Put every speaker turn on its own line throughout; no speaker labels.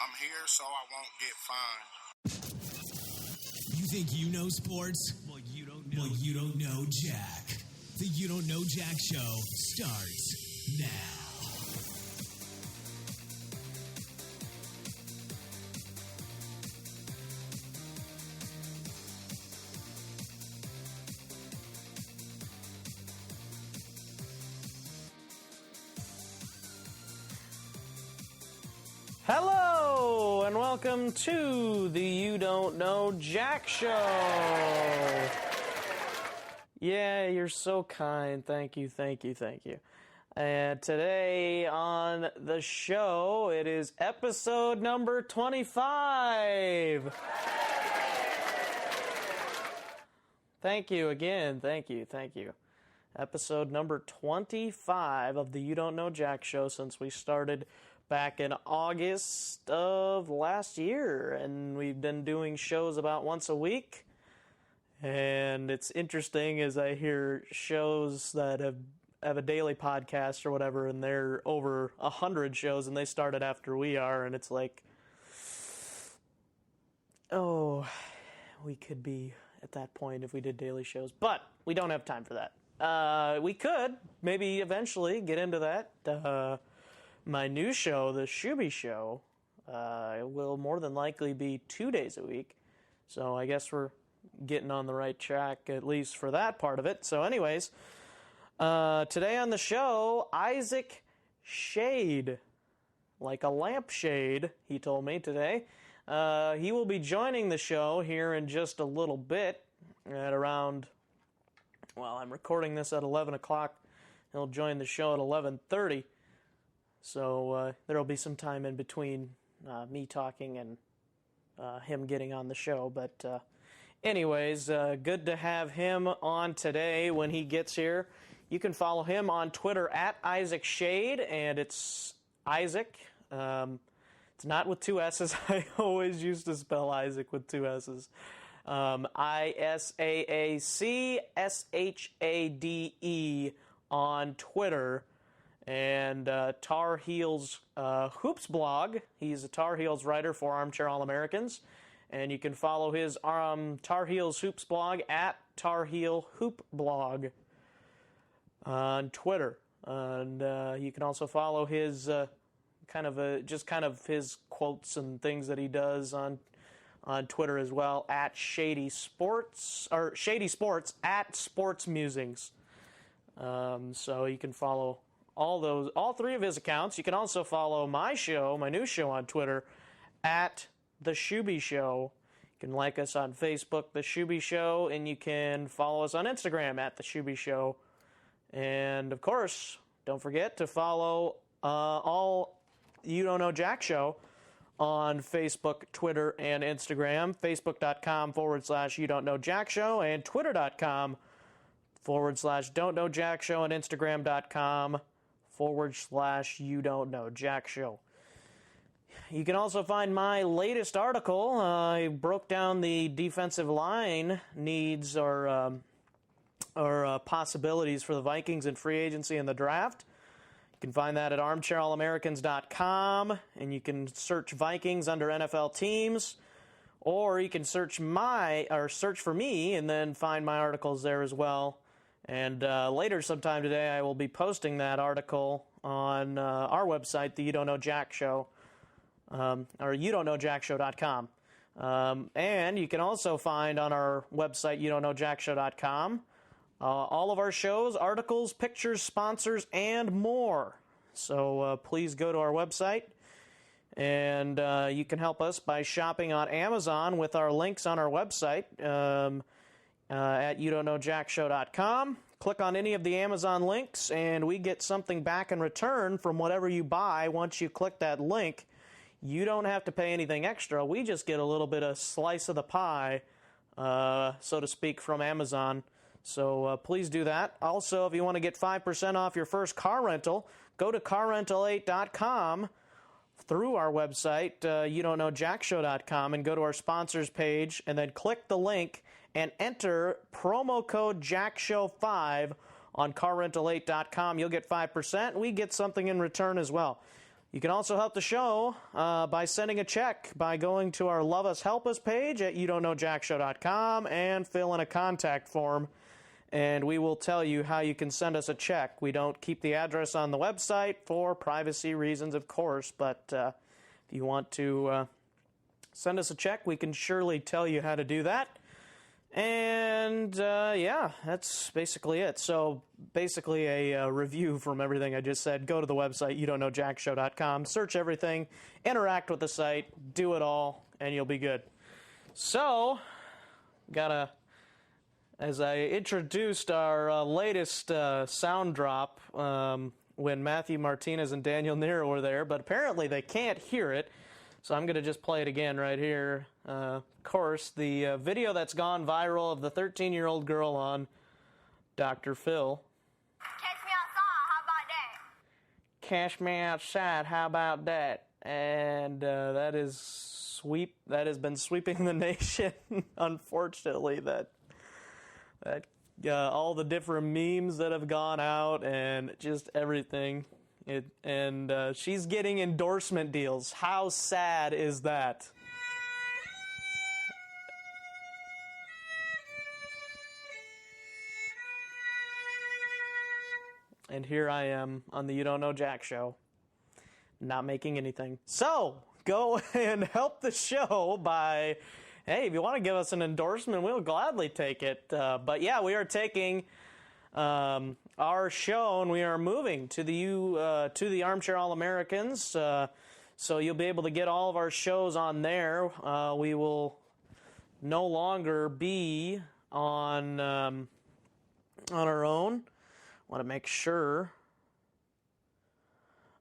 I'm here so I won't get fined.
You think you know sports? Well, you don't know. Well, you don't know Jack. The You Don't Know Jack Show starts now.
Hello, and welcome to the You Don't Know Jack Show. Yeah, you're so kind. Thank you. And today on the show, it is episode number 25. Thank you again. Thank you. Episode number 25 of the You Don't Know Jack Show since we started back in August of last year, and we've been doing shows about once a week. And it's interesting as I hear shows that have a daily podcast or whatever, and they're over 100 shows, and they started after we are, and it's like, oh, we could be at that point if we did daily shows, but we don't have time for that. We could maybe eventually get into that. My new show, the Schade Show, will more than likely be 2 days a week. So I guess we're getting on the right track, at least for that part of it. So anyways, today on the show, Isaac Schade, like a lampshade, he told me today. He will be joining the show here in just a little bit at around, well, I'm recording this at 11 o'clock. He'll join the show at 11:30. So there will be some time in between me talking and him getting on the show. But anyways, good to have him on today when he gets here. You can follow him on Twitter at Isaac Schade, and it's Isaac. It's not with two S's. I always used to spell Isaac with two S's. ISAACSHADE on Twitter. And Tar Heels Hoops blog. He's a Tar Heels writer for Armchair All-Americans. And you can follow his Tar Heels Hoops blog at Tar Heel Hoop blog on Twitter. And you can also follow his kind of his quotes and things that he does on Twitter as well at Shady Sports at Sports Musings. So you can follow all three of his accounts. You can also follow my new show on Twitter at The Schade Show. You can like us on Facebook, The Schade Show, and you can follow us on Instagram at The Schade Show. And of course, don't forget to follow all You Don't Know Jack Show on Facebook, Twitter, and Instagram. Facebook.com/You Don't Know Jack Show and Twitter.com/Don't Know Jack Show and Instagram.com/You Don't Know Jack Show. You can also find my latest article. I broke down the defensive line needs or possibilities for the Vikings in free agency and the draft. You can find that at armchairallamericans.com, and you can search Vikings under NFL teams, or you can search for me and then find my articles there as well. And later sometime today, I will be posting that article on our website, the You Don't Know Jack Show, or youdon'tknowjackshow.com. And you can also find on our website, youdon'tknowjackshow.com, all of our shows, articles, pictures, sponsors, and more. So please go to our website, and you can help us by shopping on Amazon with our links on our website. At youdon'tknowjackshow.com. Click on any of the Amazon links, and we get something back in return from whatever you buy. Once you click that link, you don't have to pay anything extra. We just get a little bit of slice of the pie, so to speak, from Amazon. So please do that. Also, if you want to get 5% off your first car rental, go to carrental8.com through our website, youdon'tknowjackshow.com, and go to our sponsors page, and then click the link and enter promo code JackShow5 on carrental8.com. You'll get 5%. We get something in return as well. You can also help the show by sending a check by going to our Love Us, Help Us page at youdon'tknowjackshow.com and fill in a contact form, and we will tell you how you can send us a check. We don't keep the address on the website for privacy reasons, of course, but if you want to send us a check, we can surely tell you how to do that. And, yeah, that's basically it. So, basically a review from everything I just said. Go to the website, youdon'tknowjackshow.com, search everything, interact with the site, do it all, and you'll be good. So, as I introduced our latest sound drop when Matthew Martinez and Daniel Nero were there, but apparently they can't hear it, so I'm going to just play it again right here. Of course, the video that's gone viral of the 13-year-old girl on Dr. Phil.
Catch me outside, how about that?
Cash me outside, how about that? And that has been sweeping the nation, unfortunately, that all the different memes that have gone out and just everything. She's getting endorsement deals. How sad is that? And here I am on the You Don't Know Jack show, not making anything. So, go and help the show by, hey, if you want to give us an endorsement, we'll gladly take it. But yeah, we are taking our show and we are moving to the Armchair All-Americans. So you'll be able to get all of our shows on there. We will no longer be on our own. Want to make sure.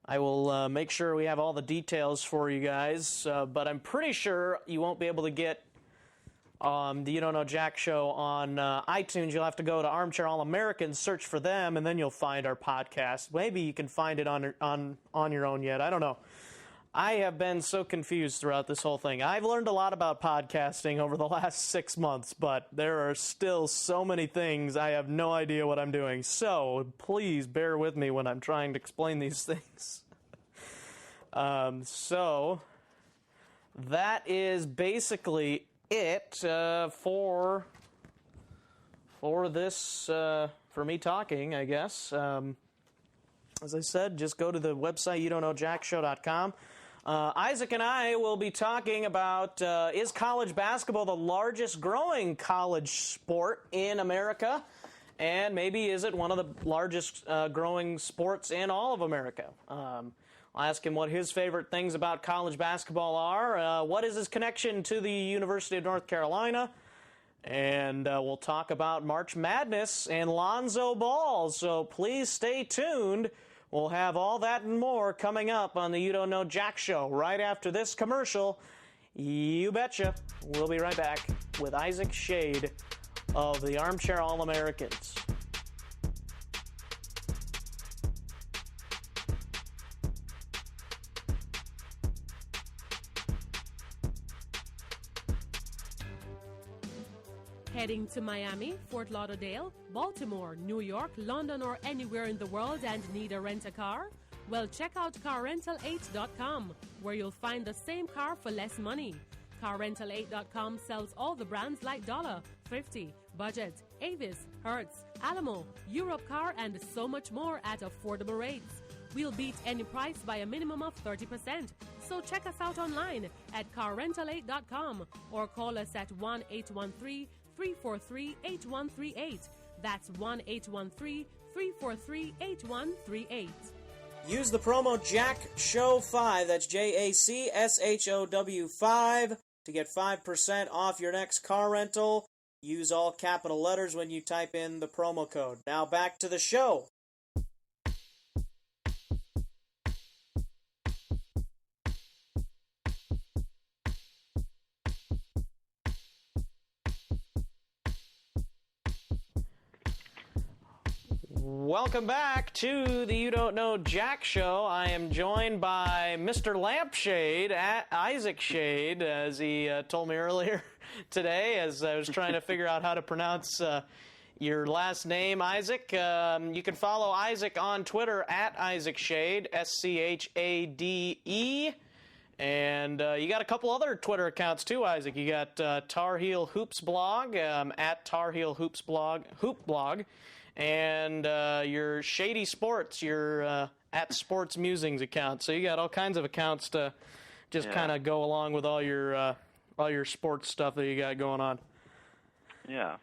I will make sure we have all the details for you guys, but I'm pretty sure you won't be able to get the You Don't Know Jack show on iTunes. You'll have to go to Armchair All-Americans, search for them, and then you'll find our podcast. Maybe you can find it on your own yet. I don't know. I have been so confused throughout this whole thing. I've learned a lot about podcasting over the last 6 months, but there are still so many things I have no idea what I'm doing. So please bear with me when I'm trying to explain these things. So that is basically it for this, for me talking, I guess. As I said, just go to the website, youdon'tknowjackshow.com. Isaac and I will be talking about, is college basketball the largest growing college sport in America? And maybe is it one of the largest growing sports in all of America? I'll ask him what his favorite things about college basketball are. What is his connection to the University of North Carolina? And we'll talk about March Madness and Lonzo Ball. So please stay tuned. We'll have all that and more coming up on the You Don't Know Jack show right after this commercial. You betcha. We'll be right back with Isaac Schade of the Armchair All-Americans.
Heading to Miami, Fort Lauderdale, Baltimore, New York, London, or anywhere in the world and need a rent-a-car? Well, check out CarRental8.com, where you'll find the same car for less money. CarRental8.com sells all the brands like Dollar, 50, Budget, Avis, Hertz, Alamo, Europcar, and so much more at affordable rates. We'll beat any price by a minimum of 30%. So check us out online at CarRental8.com or call us at 1-813-343-8138. That's 1-813-343-8138.
Use the promo JACKSHOW5, that's JACSHOW5, to get 5% off your next car rental. Use all capital letters when you type in the promo code. Now back to the show. Welcome back to the You Don't Know Jack show. I am joined by Mr. Lampshade, Isaac Schade, as he told me earlier today, as I was trying to figure out how to pronounce your last name, Isaac. You can follow Isaac on Twitter at Isaac Schade, Schade. And you got a couple other Twitter accounts too, Isaac. You got Tar Heel Hoops blog at Tar Heel Hoops Hoop blog, and your Shady Sports, your at Sports Musings account. So you got all kinds of accounts to just kind of go along with all your sports stuff that you got going on.
Yeah.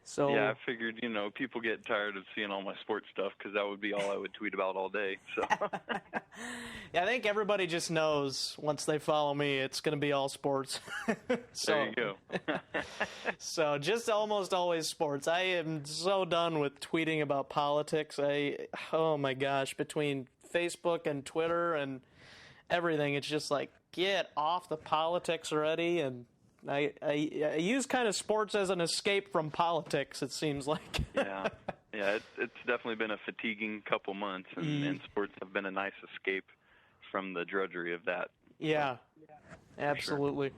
So
yeah, I figured, people get tired of seeing all my sports stuff because that would be all I would tweet about all day. So
yeah, I think everybody just knows once they follow me, it's going to be all sports.
There you go.
So just almost always sports. I am so done with tweeting about politics. Oh my gosh, between Facebook and Twitter and everything, it's just like, get off the politics already. And I use kind of sports as an escape from politics, it seems like.
Yeah, it's definitely been a fatiguing couple months, and sports have been a nice escape from the drudgery of that.
Yeah, absolutely. Sure.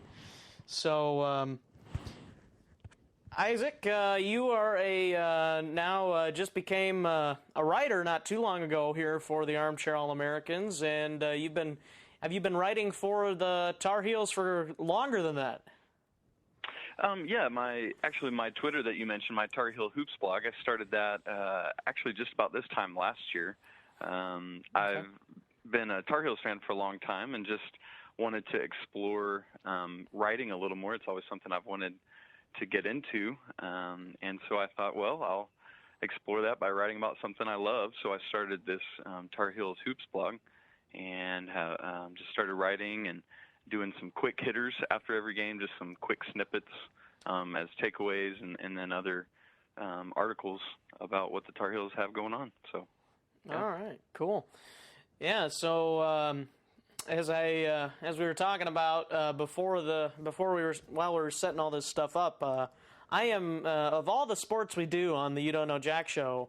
So, Isaac, you are now just became a writer not too long ago here for the Armchair All-Americans, and have you been writing for the Tar Heels for longer than that?
Yeah, my Twitter that you mentioned, my Tar Heel Hoops blog, I started that actually just about this time last year. I've been a Tar Heels fan for a long time and just wanted to explore writing a little more. It's always something I've wanted to get into, and so I thought, well, I'll explore that by writing about something I love. So I started this Tar Heels Hoops blog and just started writing and doing some quick hitters after every game, just some quick snippets as takeaways, and then other articles about what the Tar Heels have going on. So, yeah.
All right, cool. Yeah. So as we were talking about while we were setting all this stuff up, I am of all the sports we do on the You Don't Know Jack show,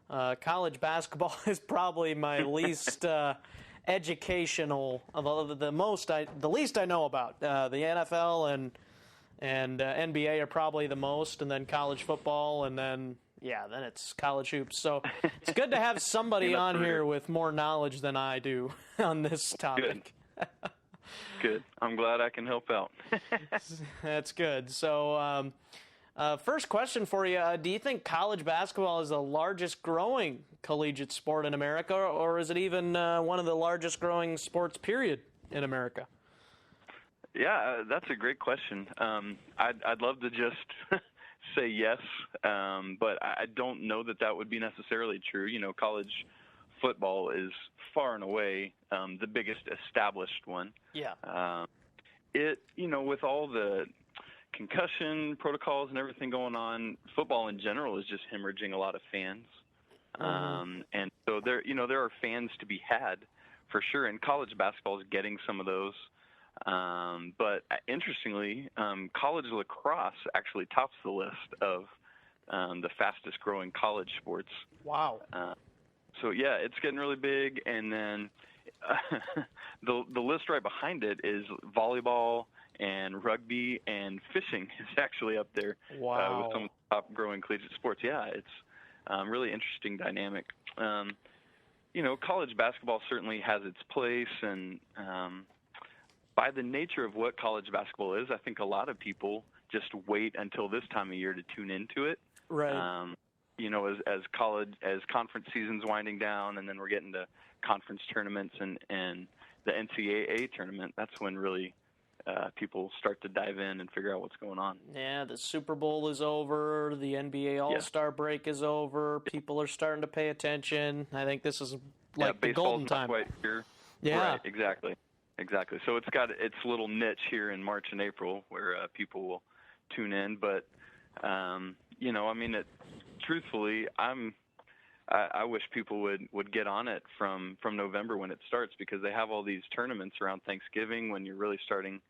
college basketball is probably my least. Educational, the least I know about. The NFL and NBA are probably the most, and then college football, and then it's college hoops. So it's good to have somebody on here with more knowledge than I do on this topic.
Good. I'm glad I can help out.
That's good. So first question for you, do you think college basketball is the largest growing collegiate sport in America, or is it even one of the largest growing sports, period, in America?
Yeah, that's a great question. I'd love to just say yes, but I don't know that would be necessarily true. College football is far and away the biggest established one.
Yeah.
With all the concussion protocols and everything going on, football in general is just hemorrhaging a lot of fans. And so there are fans to be had for sure, and college basketball is getting some of those. But interestingly, college lacrosse actually tops the list of the fastest growing college sports.
Wow.
So yeah, it's getting really big, and then the list right behind it is volleyball and rugby and fishing is actually up there.
Wow.
With some of the top growing collegiate sports. Yeah, it's really interesting dynamic. College basketball certainly has its place, and by the nature of what college basketball is, I think a lot of people just wait until this time of year to tune into it.
Right.
As conference season's winding down, and then we're getting to conference tournaments and the NCAA tournament, that's when really people start to dive in and figure out what's going on.
Yeah, the Super Bowl is over. The NBA All-Star break is over. People are starting to pay attention. I think this is like the golden time.
Quite here.
Yeah,
right, exactly. So it's got its little niche here in March and April where people will tune in. But truthfully, I wish people would get on it from November when it starts, because they have all these tournaments around Thanksgiving when you're really starting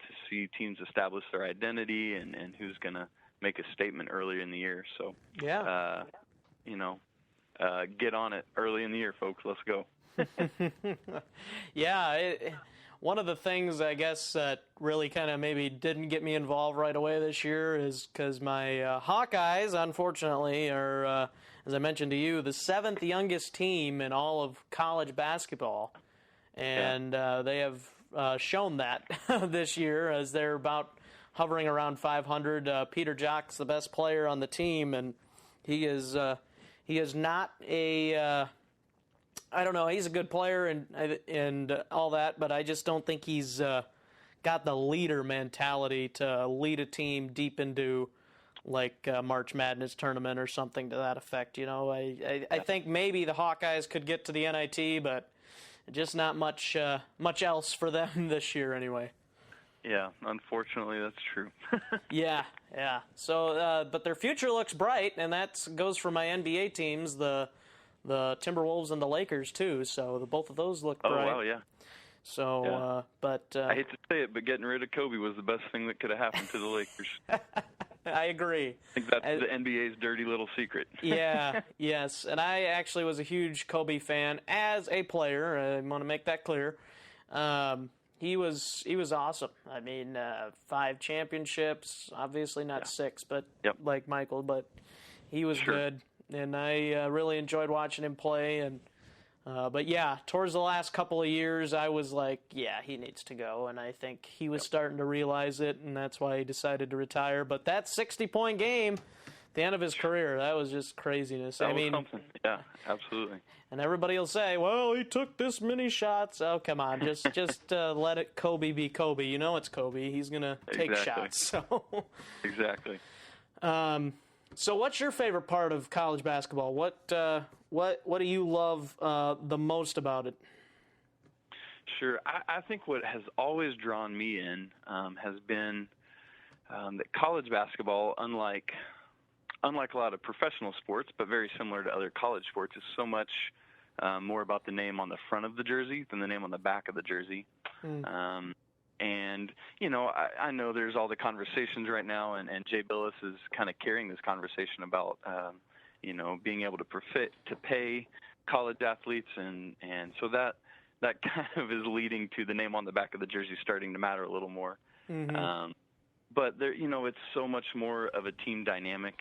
to see teams establish their identity and who's going to make a statement earlier in the year. So,
yeah.
Get on it early in the year, folks. Let's go.
Yeah. one of the things I guess that really kind of maybe didn't get me involved right away this year is because my Hawkeyes, unfortunately, are, as I mentioned to you, the 7th youngest team in all of college basketball. And they have shown that this year as they're about hovering around 500. Peter Jock's the best player on the team, and he is not a I don't know. He's a good player and all that, but I just don't think he's got the leader mentality to lead a team deep into like March Madness tournament or something to that effect. You know, I think maybe the Hawkeyes could get to the NIT, but just not much else for them this year anyway.
Yeah, unfortunately, that's true.
Yeah. So, but their future looks bright, and that goes for my NBA teams, the Timberwolves and the Lakers too. So both of those look bright.
Oh wow, yeah.
So, but
I hate to say it, but getting rid of Kobe was the best thing that could have happened to the Lakers.
I agree.
I think that's the NBA's dirty little secret.
Yeah, yes. And I actually was a huge Kobe fan as a player. I want to make that clear. He was awesome. I mean, 5 championships, obviously not 6, but like Michael, but he was good. And I really enjoyed watching him play. And but yeah, towards the last couple of years, I was like, yeah, he needs to go. And I think he was starting to realize it, and that's why he decided to retire. But that 60-point game at the end of his career, that was just craziness.
That was something. Yeah, absolutely.
And everybody will say, well, he took this many shots. Oh, come on. Just let it Kobe be Kobe. You know it's Kobe. He's going to take shots. So.
Exactly.
So what's your favorite part of college basketball? What do you love the most about it?
Sure. I think what has always drawn me in has been that college basketball, unlike a lot of professional sports, but very similar to other college sports, is so much more about the name on the front of the jersey than the name on the back of the jersey. And, you know, I know there's all the conversations right now, and Jay Billis is kind of carrying this conversation about, you know, being able to pay college athletes. And so that kind of is leading to the name on the back of the jersey starting to matter a little more. But there, you know, it's so much more of a team dynamic.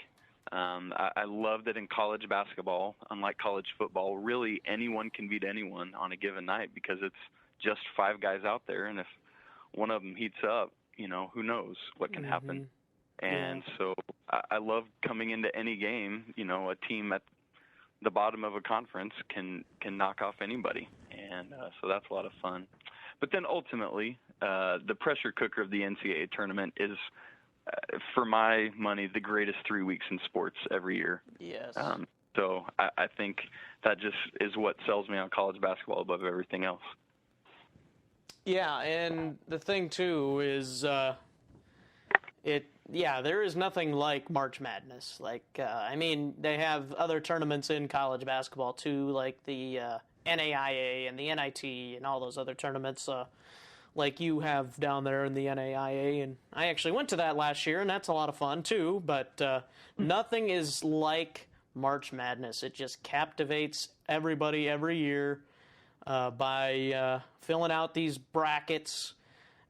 I love that in college basketball, unlike college football, really anyone can beat anyone on a given night because it's just 5 guys out there, and if one of them heats up, you know, who knows what can happen. And so I love coming into any game, you know, a team at the bottom of a conference can knock off anybody. And so that's a lot of fun. But then ultimately, the pressure cooker of the NCAA tournament is, for my money, the greatest 3 weeks in sports every year.
Yes.
So I think that just is what sells me on college basketball above everything else.
Yeah, and the thing, too, is there is nothing like March Madness. Like, I mean, they have other tournaments in college basketball, too, like the NAIA and the NIT and all those other tournaments like you have down there in the NAIA. And I actually went to that last year, and that's a lot of fun, too. But nothing is like March Madness. It just captivates everybody every year. By filling out these brackets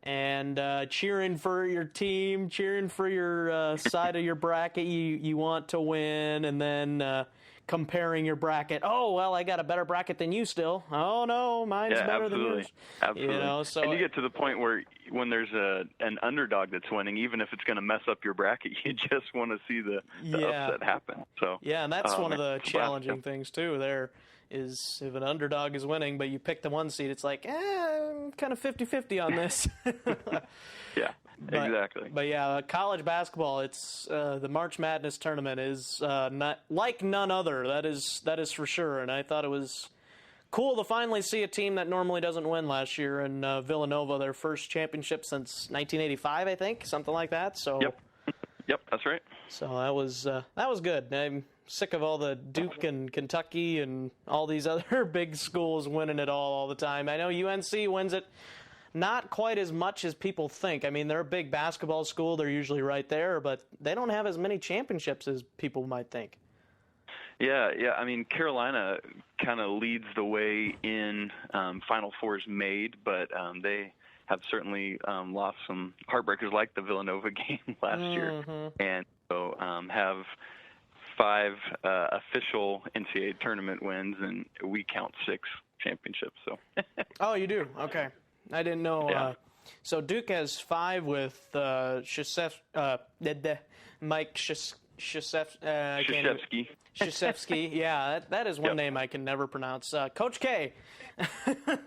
and cheering for your team, cheering for your side of your bracket you want to win, and then comparing your bracket. Oh, well, I got a better bracket than you still. Oh, no, mine's better than yours.
Absolutely.
You know, so
and you get to the point where when there's an underdog that's winning, even if it's going to mess up your bracket, you just want to see the upset happen. So
yeah, and that's one of the challenging things, too, there. Is if an underdog is winning, but you pick the 1 seed, it's like, I'm kind of 50-50 on this.
Yeah, exactly.
But yeah, college basketball, it's the March Madness tournament is not like none other. That is for sure. And I thought it was cool to finally see a team that normally doesn't win last year in Villanova, their first championship since 1985, I think, something like that. So.
Yep, that's right.
So that was good. I'm sick of all the Duke and Kentucky and all these other big schools winning it all the time. I know UNC wins it not quite as much as people think. I mean, they're a big basketball school. They're usually right there, but they don't have as many championships as people might think.
Yeah. I mean, Carolina kind of leads the way in Final Fours made, but they have certainly lost some heartbreakers like the Villanova game last year, and so have 5 official NCAA tournament wins, and we count 6 championships. So.
Oh, you do? Okay, I didn't know.
Yeah.
So Duke has 5 with Mike
Krzyzewski.
Krzyzewski. Yeah, that is one name I can never pronounce. Coach K.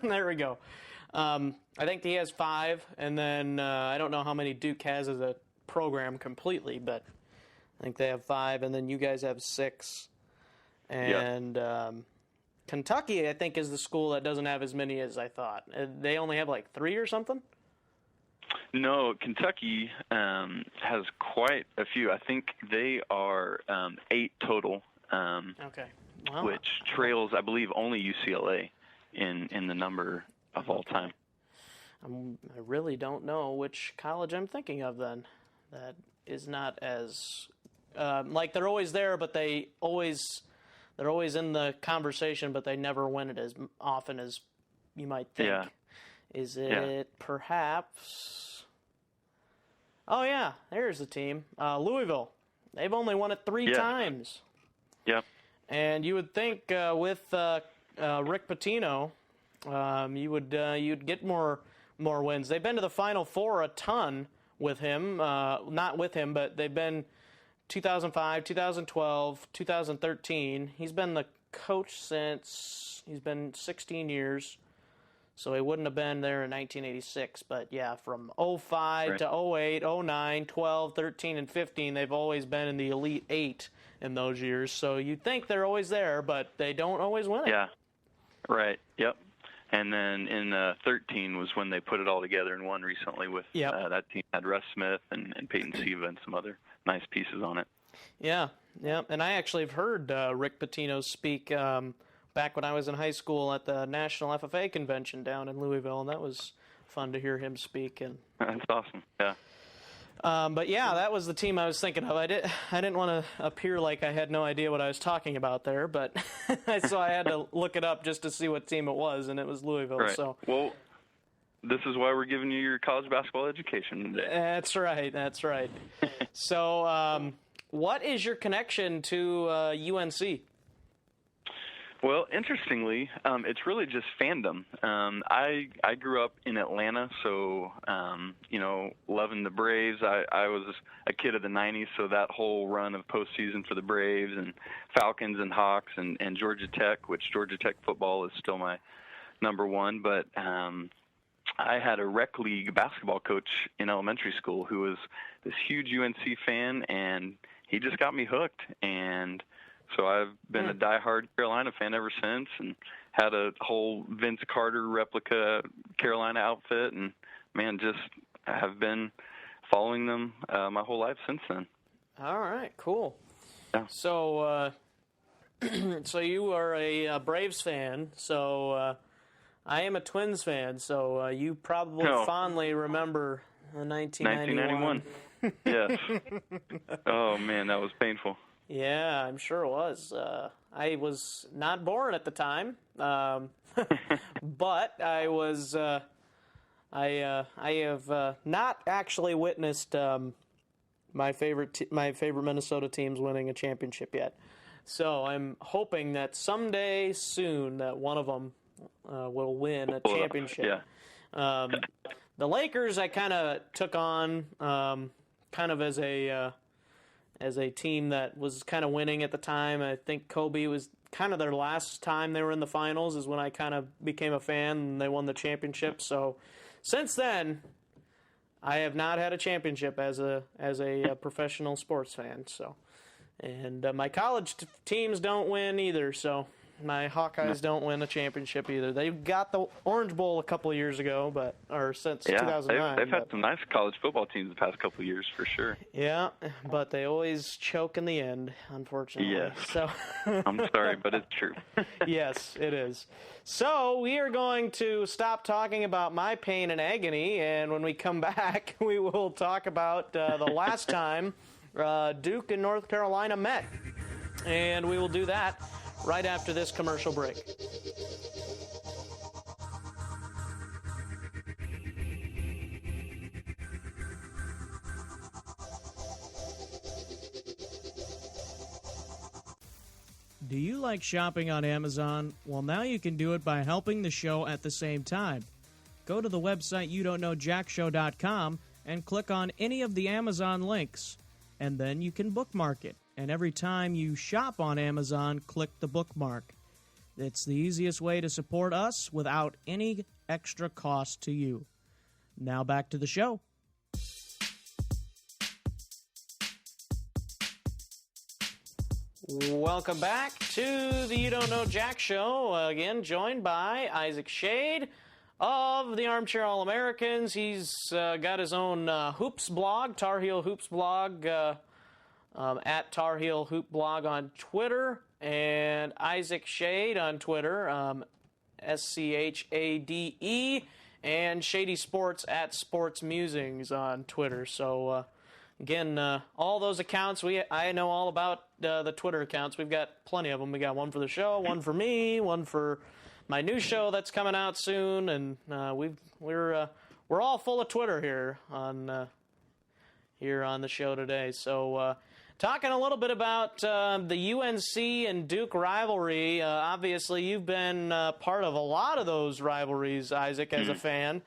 There we go. I think he has 5, and then I don't know how many Duke has as a program completely, but I think they have 5, and then you guys have 6. And Kentucky, I think, is the school that doesn't have as many as I thought. They only have like 3 or something?
No, Kentucky has quite a few. I think they are 8 total,
Okay. Wow.
which trails, I believe, only UCLA in the number of all time.
I really don't know which college I'm thinking of then. That is not as like they're always there, but they're always in the conversation, but they never win it as often as you might think.
Yeah.
Is it perhaps? Oh yeah, there's the team, Louisville. They've only won it 3 times.
Yep.
And you would think with Rick Pitino, you'd get more wins. They've been to the Final Four a ton with him. Not with him, but they've been 2005, 2012, 2013. He's been the coach since he's been 16 years. So he wouldn't have been there in 1986. But, yeah, from 05 to 08, 09, 12, 13, and 15, they've always been in the Elite 8 in those years. So you'd think they're always there, but they don't always win it.
Yeah, right, yep. And then in 13 was when they put it all together and won recently with that team had Russ Smith and Peyton Siva and some other nice pieces on it. Yeah.
And I actually have heard Rick Pitino speak back when I was in high school at the National FFA convention down in Louisville, and that was fun to hear him speak. And
that's awesome, yeah.
But yeah, that was the team I was thinking of. I didn't want to appear like I had no idea what I was talking about there, but so I had to look it up just to see what team it was, and it was Louisville.
Right.
So
well, this is why we're giving you your college basketball education today.
That's right. So, what is your connection to UNC?
Well, interestingly, it's really just fandom. I grew up in Atlanta, so, loving the Braves. I was a kid of the 90s, so that whole run of postseason for the Braves and Falcons and Hawks and Georgia Tech, which Georgia Tech football is still my number one. But I had a rec league basketball coach in elementary school who was this huge UNC fan, and he just got me hooked. And so I've been a diehard Carolina fan ever since, and had a whole Vince Carter replica Carolina outfit, and man, just have been following them my whole life since then.
All right, cool.
Yeah.
So, so you are a Braves fan. So I am a Twins fan. So you probably fondly remember 1991.
Yes. Oh man, that was painful.
Yeah, I'm sure it was. I was not born at the time, but I was. I have not actually witnessed my favorite Minnesota teams winning a championship yet. So I'm hoping that someday soon that one of them will win a championship.
Yeah.
The Lakers I kind of took on kind of as a team that was kind of winning at the time. I think Kobe was kind of their last time they were in the finals is when I kind of became a fan, and they won the championship. So since then, I have not had a championship as a professional sports fan. So, and my college teams don't win either. So my Hawkeyes don't win a championship either. They got the Orange Bowl a couple of years ago, since 2009.
They've had some nice college football teams the past couple of years for sure.
Yeah, but they always choke in the end, unfortunately.
Yes.
So
I'm sorry, but it's true.
Yes, it is. So we are going to stop talking about my pain and agony, and when we come back, we will talk about the last time Duke and North Carolina met. And we will do that right after this commercial break.
Do you like shopping on Amazon? Well, now you can do it by helping the show at the same time. Go to the website youdon'tknowjackshow.com and click on any of the Amazon links, and then you can bookmark it. And every time you shop on Amazon, click the bookmark. It's the easiest way to support us without any extra cost to you. Now back to the show.
Welcome back to the You Don't Know Jack Show. Again, joined by Isaac Schade of the Armchair All-Americans. He's got his own hoops blog, Tar Heel Hoops blog, at Tar Heel Hoop blog on Twitter, and Isaac Schade on Twitter, SCHADE, and Shady Sports at Sports Musings on Twitter. So, again, all those accounts, I know all about the Twitter accounts. We've got plenty of them. We got one for the show, one for me, one for my new show that's coming out soon, and we're all full of Twitter here on the show today. So, talking a little bit about the UNC and Duke rivalry. Obviously, you've been part of a lot of those rivalries, Isaac, as a fan.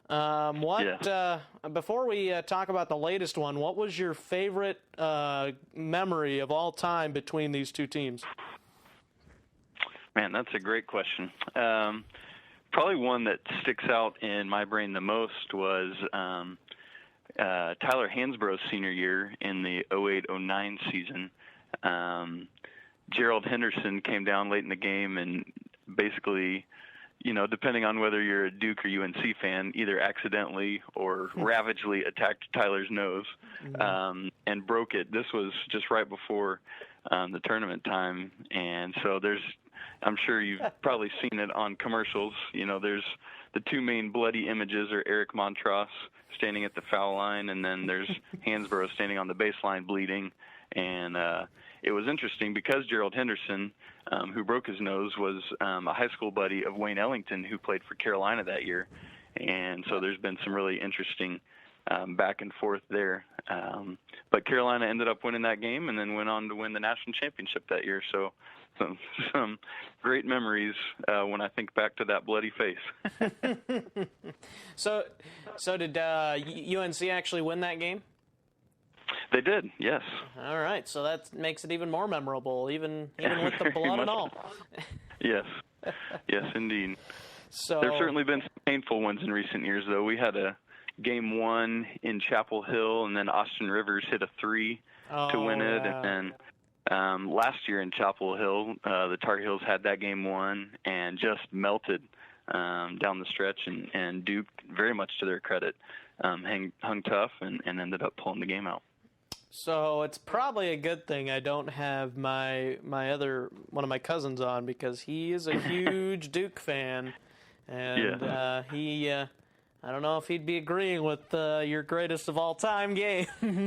Before we talk about the latest one, what was your favorite memory of all time between these two teams?
Man, that's a great question. Probably one that sticks out in my brain the most was Tyler Hansborough's senior year in the 08-09 season. Gerald Henderson came down late in the game and basically, depending on whether you're a Duke or UNC fan, either accidentally or ravagely attacked Tyler's nose and broke it. This was just right before the tournament time, and so I'm sure you've probably seen it on commercials. There's the two main bloody images are Eric Montross standing at the foul line, and then there's Hansborough standing on the baseline bleeding. And it was interesting because Gerald Henderson, who broke his nose, was a high school buddy of Wayne Ellington, who played for Carolina that year. And so there's been some really interesting back and forth there. But Carolina ended up winning that game and then went on to win the national championship that year. So some great memories when I think back to that bloody face.
So did UNC actually win that game?
They did, yes.
All right, so that makes it even more memorable, even with the blood and all.
Yes, yes, indeed.
So
there's certainly been some painful ones in recent years, though. We had a Game 1 in Chapel Hill, and then Austin Rivers hit a 3 to win it, and then last year in Chapel Hill, the Tar Heels had that Game 1 and just melted down the stretch, and Duke, very much to their credit, hung tough and ended up pulling the game out.
So it's probably a good thing I don't have my other one of my cousins on, because he is a huge Duke fan, and he I don't know if he'd be agreeing with your greatest of all time game.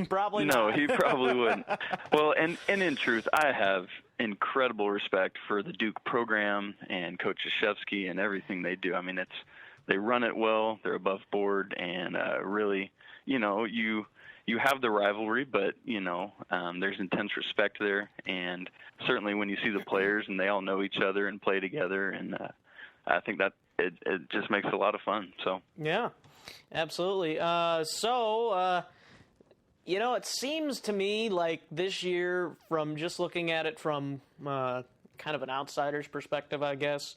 Probably not.
No, he probably wouldn't. Well, and in truth, I have incredible respect for the Duke program and Coach Krzyzewski and everything they do. I mean, they run it well. They're above board, and really, you have the rivalry, but, there's intense respect there. And certainly when you see the players and they all know each other and play together, and I think that it just makes it a lot of fun. So
yeah, absolutely. It seems to me like this year, from just looking at it from kind of an outsider's perspective, I guess,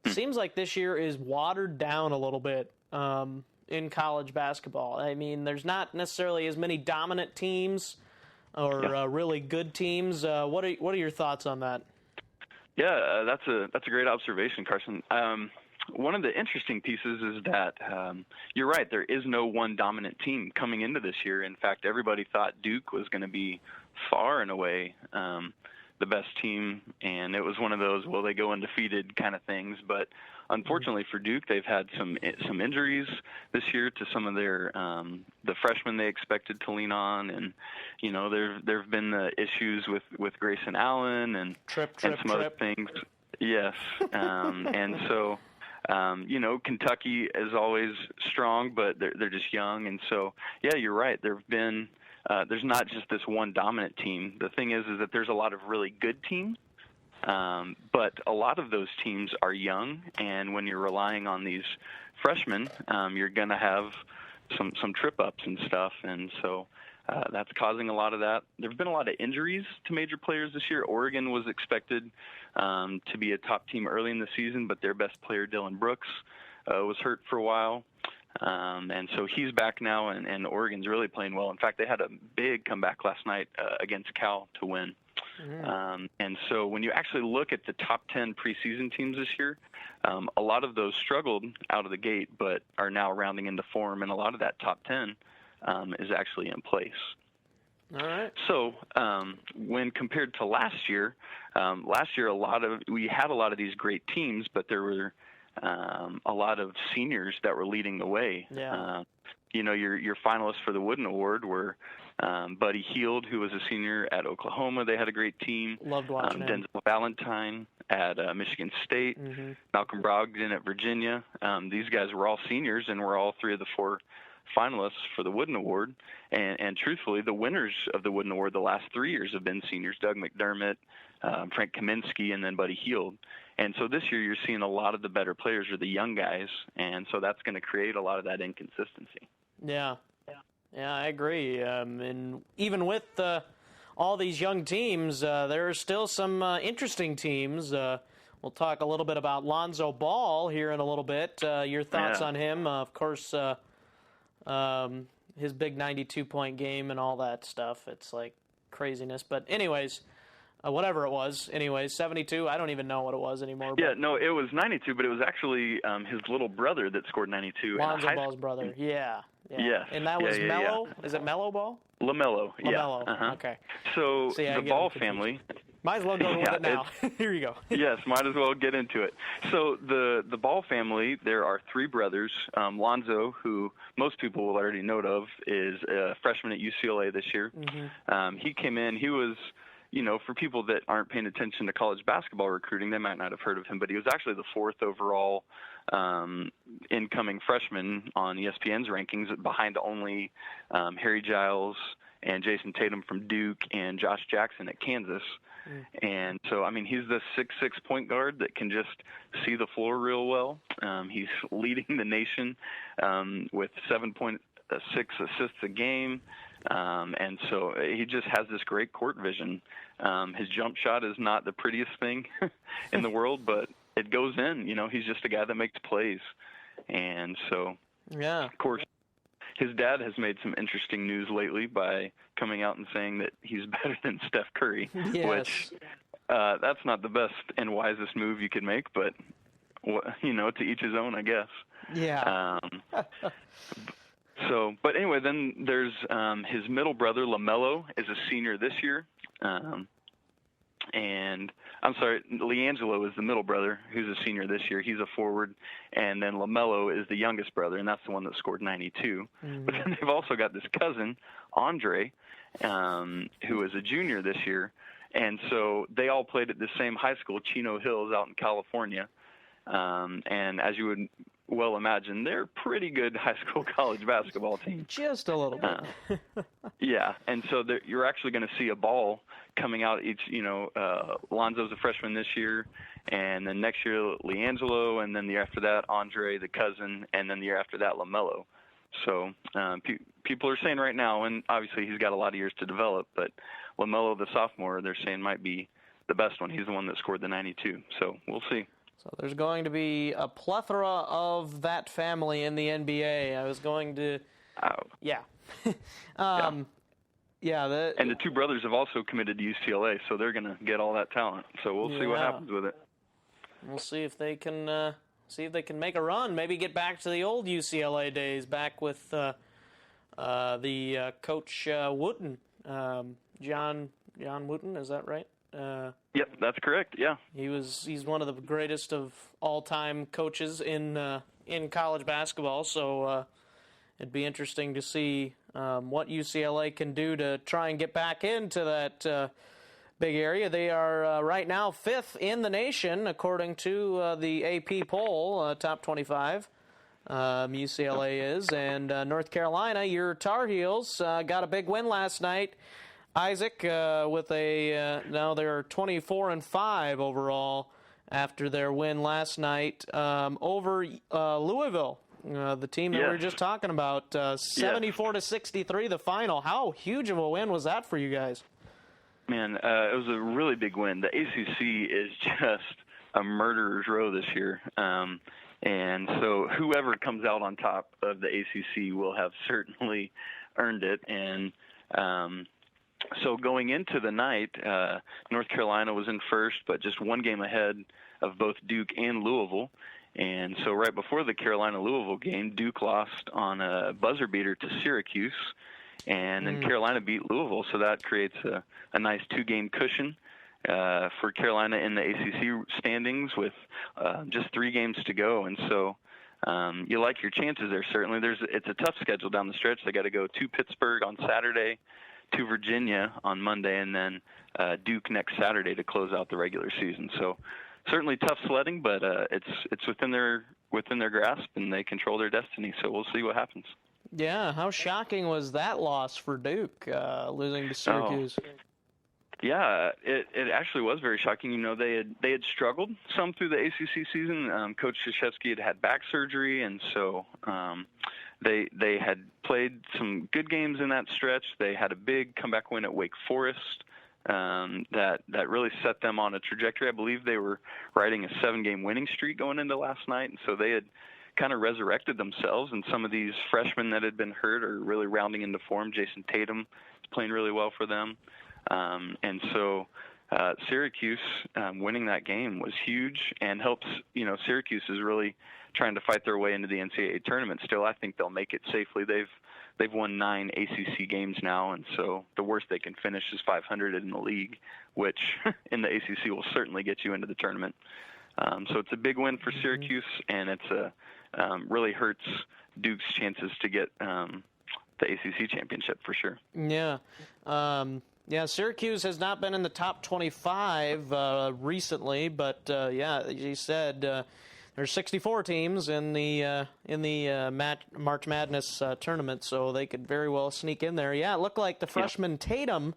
seems like this year is watered down a little bit in college basketball. I mean, there's not necessarily as many dominant teams or really good teams. What are your thoughts on that?
Yeah, that's a great observation, Carson. One of the interesting pieces is that you're right. There is no one dominant team coming into this year. In fact, everybody thought Duke was going to be far and away the best team, and it was one of those will they go undefeated kind of things. But unfortunately for Duke, they've had some injuries this year to some of their the freshmen they expected to lean on, and there've been the issues with Grayson Allen and some other things. Yes, and so. Kentucky is always strong, but they're just young, and so you're right. There's not just this one dominant team. The thing is that there's a lot of really good teams, but a lot of those teams are young, and when you're relying on these freshmen, you're going to have some trip ups and stuff, and so. That's causing a lot of that. There have been a lot of injuries to major players this year. Oregon was expected to be a top team early in the season, but their best player, Dylan Brooks, was hurt for a while. And so he's back now, and Oregon's really playing well. In fact, they had a big comeback last night against Cal to win. And so when you actually look at the top 10 preseason teams this year, a lot of those struggled out of the gate, but are now rounding into form, and a lot of that top 10 is actually in place.
All right.
So when compared to last year, we had a lot of these great teams, but there were a lot of seniors that were leading the way.
Yeah.
Your finalists for the Wooden Award were Buddy Hield, who was a senior at Oklahoma. They had a great team.
Loved watching him.
Denzel Valentine at Michigan State.
Mm-hmm.
Malcolm Brogdon at Virginia. These guys were all seniors, and were all three of the four finalists for the Wooden Award, and truthfully, the winners of the Wooden Award the last 3 years have been seniors: Doug McDermott, Frank Kaminsky, and then Buddy Hield. And so this year, you're seeing a lot of the better players are the young guys, and so that's going to create a lot of that inconsistency.
Yeah, I agree. And even with all these young teams, there are still some interesting teams. We'll talk a little bit about Lonzo Ball here in a little bit. Your thoughts on him? Of course. His big 92-point game and all that stuff. It's like craziness. But anyways, whatever it was. Anyways, 72. I don't even know what it was anymore.
Yeah, no, it was 92, but it was actually his little brother that scored 92.
Lonzo Ball's brother. Yeah.
Yes.
And that was Melo? Yeah. Is it Melo Ball?
LaMelo, yeah.
LaMelo, okay.
So the Ball family...
Might as well go with it now. Here you go.
Yes, might as well get into it. So the Ball family, there are three brothers. Lonzo, who most people will already know of, is a freshman at UCLA this year. Mm-hmm. He came in. He was, for people that aren't paying attention to college basketball recruiting, they might not have heard of him, but he was actually the fourth overall incoming freshman on ESPN's rankings, behind only Harry Giles and Jason Tatum from Duke and Josh Jackson at Kansas. And so, he's the 6'6" point guard that can just see the floor real well. He's leading the nation with 7.6 assists a game. And so he just has this great court vision. His jump shot is not the prettiest thing in the world, but it goes in. He's just a guy that makes plays. And so, of course, his dad has made some interesting news lately by coming out and saying that he's better than Steph Curry, which that's not the best and wisest move you could make, but, to each his own, I guess.
Yeah.
But anyway, then there's his middle brother, LaMelo, is a senior this year. And I'm sorry, LiAngelo is the middle brother, who's a senior this year. He's a forward. And then LaMelo is the youngest brother, and that's the one that scored 92. Mm-hmm. But then they've also got this cousin, Andre, who is a junior this year. And so they all played at the same high school, Chino Hills, out in California. And as you would well imagine, they're a pretty good high school college basketball team.
Just a little bit.
Yeah, and so you're actually going to see a Ball coming out each, Lonzo's a freshman this year, and then next year LiAngelo, and then the year after that Andre, the cousin, and then the year after that LaMelo. So people are saying right now, and obviously he's got a lot of years to develop, but LaMelo, the sophomore, they're saying might be the best one. He's the one that scored the 92. So we'll see.
So there's going to be a plethora of that family in the NBA. I was going to, yeah. And
the two brothers have also committed to UCLA, so they're going to get all that talent. So we'll see what happens with it.
We'll see if they can make a run. Maybe get back to the old UCLA days, back with the coach Wooten, John Wooten. Is that right?
Yep, that's correct. Yeah.
He's one of the greatest of all-time coaches in college basketball. So it'd be interesting to see what UCLA can do to try and get back into that big area. They are right now 5th in the nation according to the AP poll, top 25. UCLA is, and North Carolina, your Tar Heels got a big win last night. Isaac with now they're 24-5 overall after their win last night over Louisville, the team that we were just talking about. 74-63, the final. How huge of a win was that for you guys?
Man, it was a really big win. The ACC is just a murderer's row this year. And so whoever comes out on top of the ACC will have certainly earned it. And so going into the night, North Carolina was in first, but just one game ahead of both Duke and Louisville. And so right before the Carolina-Louisville game, Duke lost on a buzzer beater to Syracuse. And then Carolina beat Louisville, so that creates a nice 2-game cushion for Carolina in the ACC standings with just 3 games to go. And so you like your chances there, certainly. It's a tough schedule down the stretch. They got to go to Pittsburgh on Saturday, to Virginia on Monday, and then Duke next Saturday to close out the regular season. So certainly tough sledding, but it's within their grasp, and they control their destiny. So we'll see what happens.
Yeah, how shocking was that loss for Duke, losing to Syracuse?
Oh. Yeah, it actually was very shocking. You know, they had struggled some through the ACC season. Coach Krzyzewski had back surgery, and so they had played some good games in that stretch. They had a big comeback win at Wake Forest that really set them on a trajectory. I believe they were riding a 7-game winning streak going into last night, and so they had kind of resurrected themselves, and some of these freshmen that had been hurt are really rounding into form. Jason Tatum is playing really well for them. And so Syracuse winning that game was huge and helps, Syracuse is really trying to fight their way into the NCAA tournament. Still, I think they'll make it safely. They've won 9 ACC games now, and so the worst they can finish is 500 in the league, which in the ACC will certainly get you into the tournament. So it's a big win for Syracuse, and it's really hurts Duke's chances to get the ACC championship for sure.
Yeah. Syracuse has not been in the top 25 recently, but you said there's 64 teams in the March Madness tournament, so they could very well sneak in there. Yeah, it looked like the freshman Tatum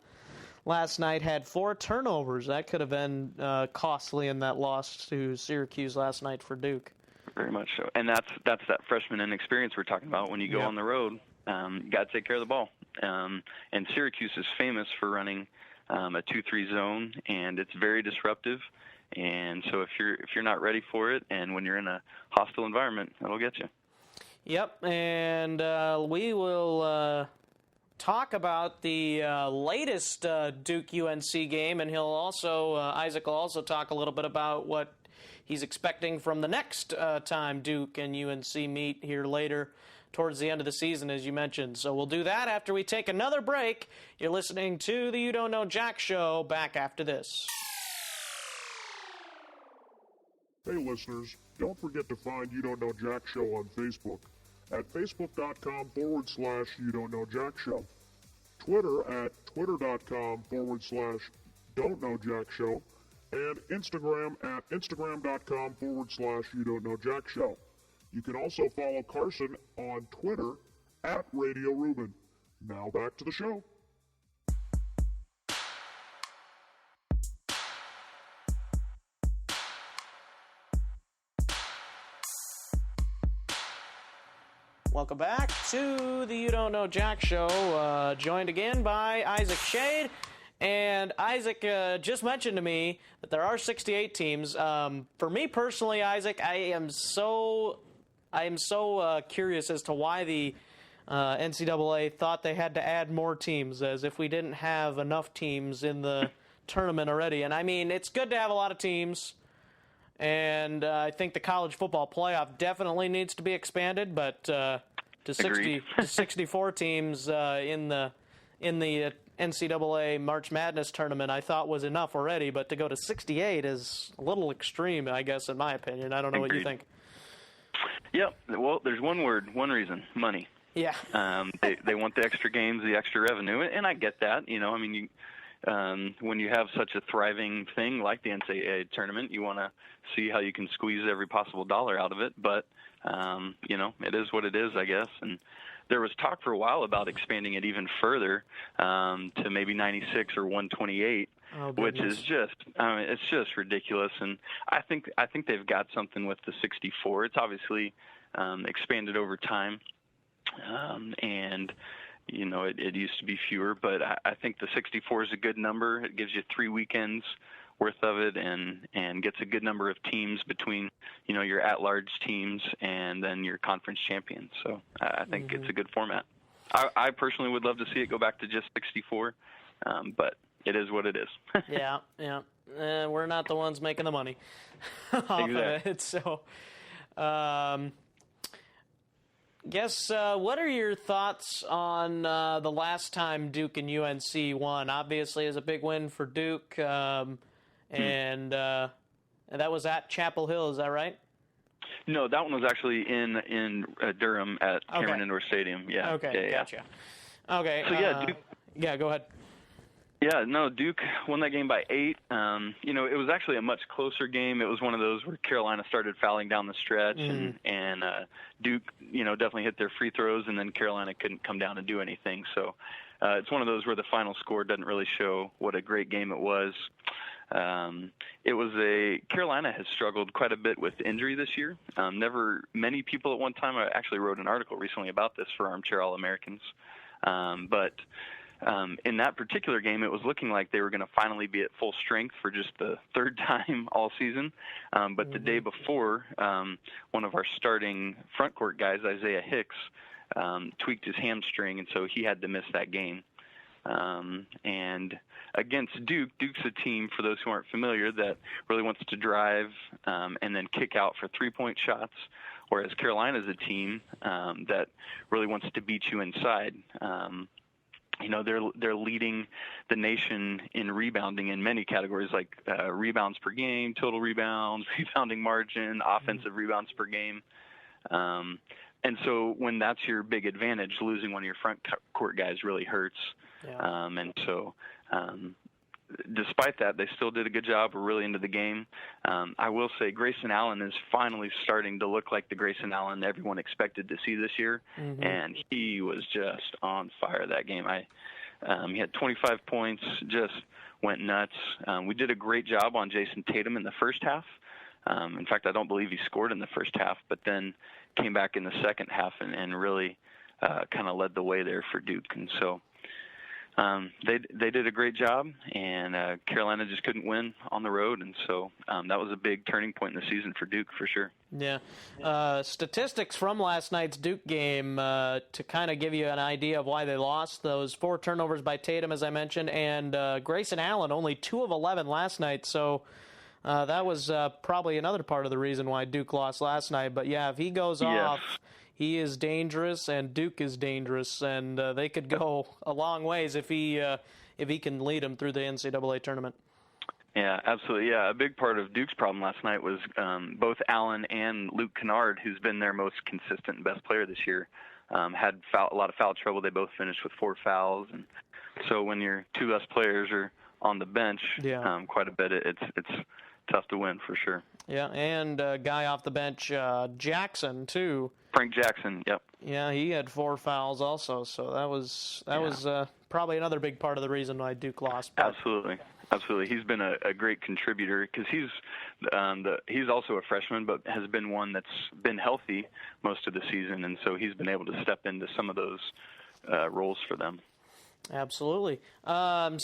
last night had 4 turnovers. That could have been costly in that loss to Syracuse last night for Duke.
Very much so, and that's that freshman inexperience we're talking about. When you go on the road, you got to take care of the ball. And Syracuse is famous for running a 2-3 zone, and it's very disruptive. And so if you're not ready for it, and when you're in a hostile environment, it'll get you.
Yep, and we will talk about the latest Duke UNC game, and Isaac will also talk a little bit about what he's expecting from the next time Duke and UNC meet here later towards the end of the season, as you mentioned. So we'll do that after we take another break. You're listening to the You Don't Know Jack Show. Back after this.
Hey listeners, don't forget to find You Don't Know Jack Show on Facebook at facebook.com/You Don't Know Jack Show, Twitter at twitter.com/Don't Know Jack Show, and Instagram at instagram.com/You Don't Know Jack Show. You can also follow Carson on Twitter at Radio Ruben. Now back to the show.
Welcome back to the You Don't Know Jack Show, joined again by Isaac Schade. And Isaac just mentioned to me that there are 68 teams. For me personally, Isaac, I am so curious as to why the NCAA thought they had to add more teams, as if we didn't have enough teams in the tournament already. And I mean, it's good to have a lot of teams, and I think the college football playoff definitely needs to be expanded, but to 64 teams in the in the NCAA March Madness tournament I thought was enough already, but to go to 68 is a little extreme, I guess, in my opinion. I don't know what you think.
Yep. Well, there's one reason: money.
Yeah.
They want the extra games, the extra revenue, and I get that. I mean, when you have such a thriving thing like the NCAA tournament, you want to see how you can squeeze every possible dollar out of it. But it is what it is, I guess. And there was talk for a while about expanding it even further to maybe 96 or 128, which is it's just ridiculous. And I think they've got something with the 64. It's obviously expanded over time, and it used to be fewer, but I think the 64 is a good number. It gives you 3 weekends worth of it, and gets a good number of teams between your at-large teams and then your conference champions. So I think it's a good format. I personally would love to see it go back to just 64, but it is what it is.
Yeah. We're not the ones making the money off of it. So, what are your thoughts on the last time Duke and UNC won? Obviously, it was a big win for Duke, and that was at Chapel Hill. Is that right?
No, that one was actually in Durham at Cameron Indoor Stadium. Yeah.
Okay, gotcha. Okay.
So Duke.
Yeah, go ahead.
Yeah, no, Duke won that game by 8. It was actually a much closer game. It was one of those where Carolina started fouling down the stretch, and Duke, definitely hit their free throws, and then Carolina couldn't come down and do anything. So it's one of those where the final score doesn't really show what a great game it was. Carolina has struggled quite a bit with injury this year. Never many people at one time. I actually wrote an article recently about this for Armchair All-Americans, but in that particular game, it was looking like they were going to finally be at full strength for just the third time all season. But the day before, one of our starting front court guys, Isaiah Hicks, tweaked his hamstring, and so he had to miss that game. And against Duke's a team, for those who aren't familiar, that really wants to drive and then kick out for three-point shots, whereas Carolina's a team that really wants to beat you inside. They're leading the nation in rebounding in many categories, like rebounds per game, total rebounds, rebounding margin, offensive rebounds per game. And so when that's your big advantage, losing one of your front court guys really hurts. Yeah. And so despite that, they still did a good job. We're really into the game. I will say Grayson Allen is finally starting to look like the Grayson Allen everyone expected to see this year, and he was just on fire that game. He had 25 points, just went nuts. We did a great job on Jason Tatum in the first half. In fact, I don't believe he scored in the first half, but then came back in the second half and really kind of led the way there for Duke. And so they did a great job, and Carolina just couldn't win on the road, and so that was a big turning point in the season for Duke for sure.
Yeah. Statistics from last night's Duke game to kind of give you an idea of why they lost. Those 4 turnovers by Tatum, as I mentioned, and Grayson Allen, only 2 of 11 last night, so that was probably another part of the reason why Duke lost last night. But, yeah, if he goes off, he is dangerous, and Duke is dangerous, and they could go a long ways if he can lead them through the NCAA tournament.
Yeah, absolutely. Yeah, a big part of Duke's problem last night was both Allen and Luke Kennard, who's been their most consistent and best player this year, had a lot of foul trouble. They both finished with 4 fouls, and so when your 2 best players are on the bench, quite a bit, it's tough to win for sure.
Yeah, and a guy off the bench, Jackson, too.
Frank Jackson, yep.
Yeah, he had 4 fouls also, so that was probably another big part of the reason why Duke lost. But.
Absolutely. He's been a great contributor because he's also a freshman, but has been one that's been healthy most of the season, and so he's been able to step into some of those roles for them.
Absolutely. Do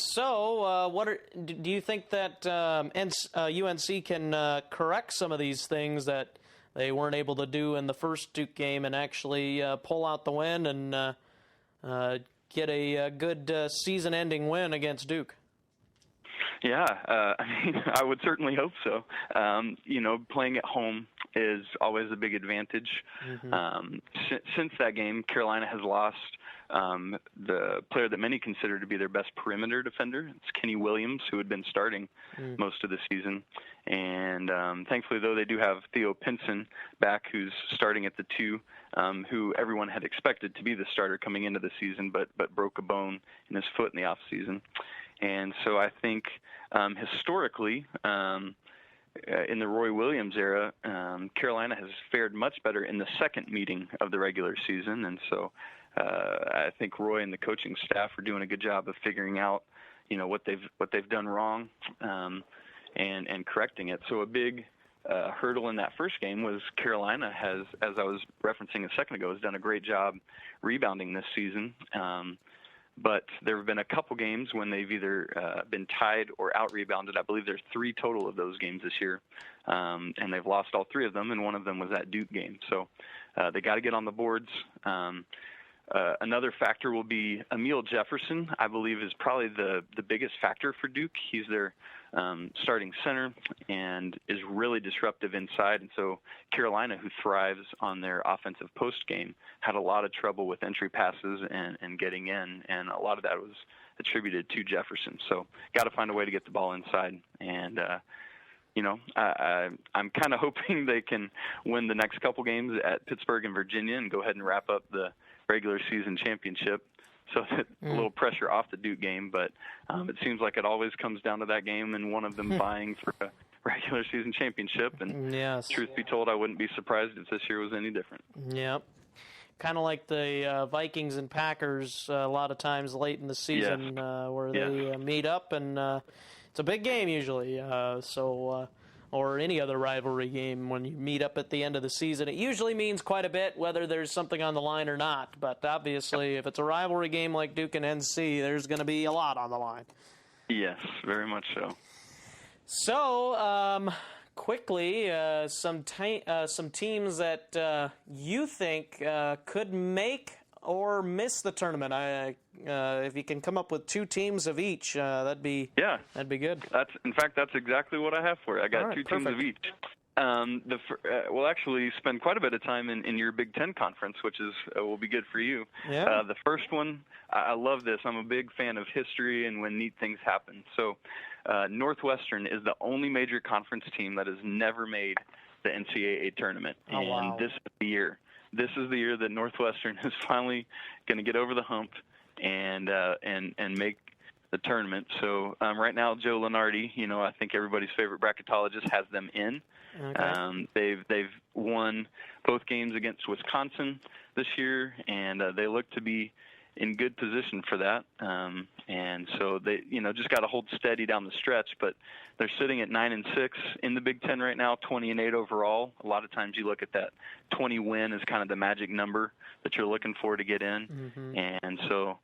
you think that UNC can correct some of these things that they weren't able to do in the first Duke game and actually pull out the win and get a good season-ending win against Duke?
Yeah, I would certainly hope so. Playing at home is always a big advantage. Since that game, Carolina has lost the player that many consider to be their best perimeter defender. It's Kenny Williams, who had been starting most of the season. And thankfully, though, they do have Theo Pinson back, who's starting at the 2, who everyone had expected to be the starter coming into the season, but broke a bone in his foot in the offseason. And so I think historically, in the Roy Williams era, Carolina has fared much better in the second meeting of the regular season. And so I think Roy and the coaching staff are doing a good job of figuring out, what they've done wrong and correcting it. So a big hurdle in that first game was Carolina has, as I was referencing a second ago, has done a great job rebounding this season. But there have been a couple games when they've either been tied or out-rebounded. I believe there's 3 total of those games this year, and they've lost all 3 of them, and one of them was that Duke game. So they got to get on the boards. Another factor will be Emil Jefferson, I believe, is probably the biggest factor for Duke. He's their starting center and is really disruptive inside. And so Carolina, who thrives on their offensive post game, had a lot of trouble with entry passes and getting in. And a lot of that was attributed to Jefferson. So got to find a way to get the ball inside. And, I'm kind of hoping they can win the next couple games at Pittsburgh and Virginia and go ahead and wrap up the regular season championship. So a little pressure off the Duke game, but it seems like it always comes down to that game and one of them vying for a regular season championship. And truth be told, I wouldn't be surprised if this year was any different.
Yep. Kind of like the Vikings and Packers a lot of times late in the season where they meet up, and it's a big game usually. Or any other rivalry game, when you meet up at the end of the season, it usually means quite a bit whether there's something on the line or not. But obviously, if it's a rivalry game like Duke and NC, there's going to be a lot on the line.
Yes, very much so.
So, quickly, some teams that you think could make or miss the tournament. If you can come up with 2 teams of each, that'd be good.
That's exactly what I have for you. I got 2 teams of each. We'll actually spend quite a bit of time in your Big Ten conference, which will be good for you.
Yeah.
The first one, I love this. I'm a big fan of history and when neat things happen. So Northwestern is the only major conference team that has never made the NCAA tournament.
Oh, wow.
And this is the year. This is the year that Northwestern is finally going to get over the hump and make the tournament. So right now, Joe Lunardi, I think everybody's favorite bracketologist, has them in. Okay. They've won both games against Wisconsin this year, and they look to be in good position for that. And so they, just got to hold steady down the stretch. But they're sitting at 9-6 in the Big Ten right now, 20-8 overall. A lot of times you look at that 20 win as kind of the magic number that you're looking for to get in. Mm-hmm. And so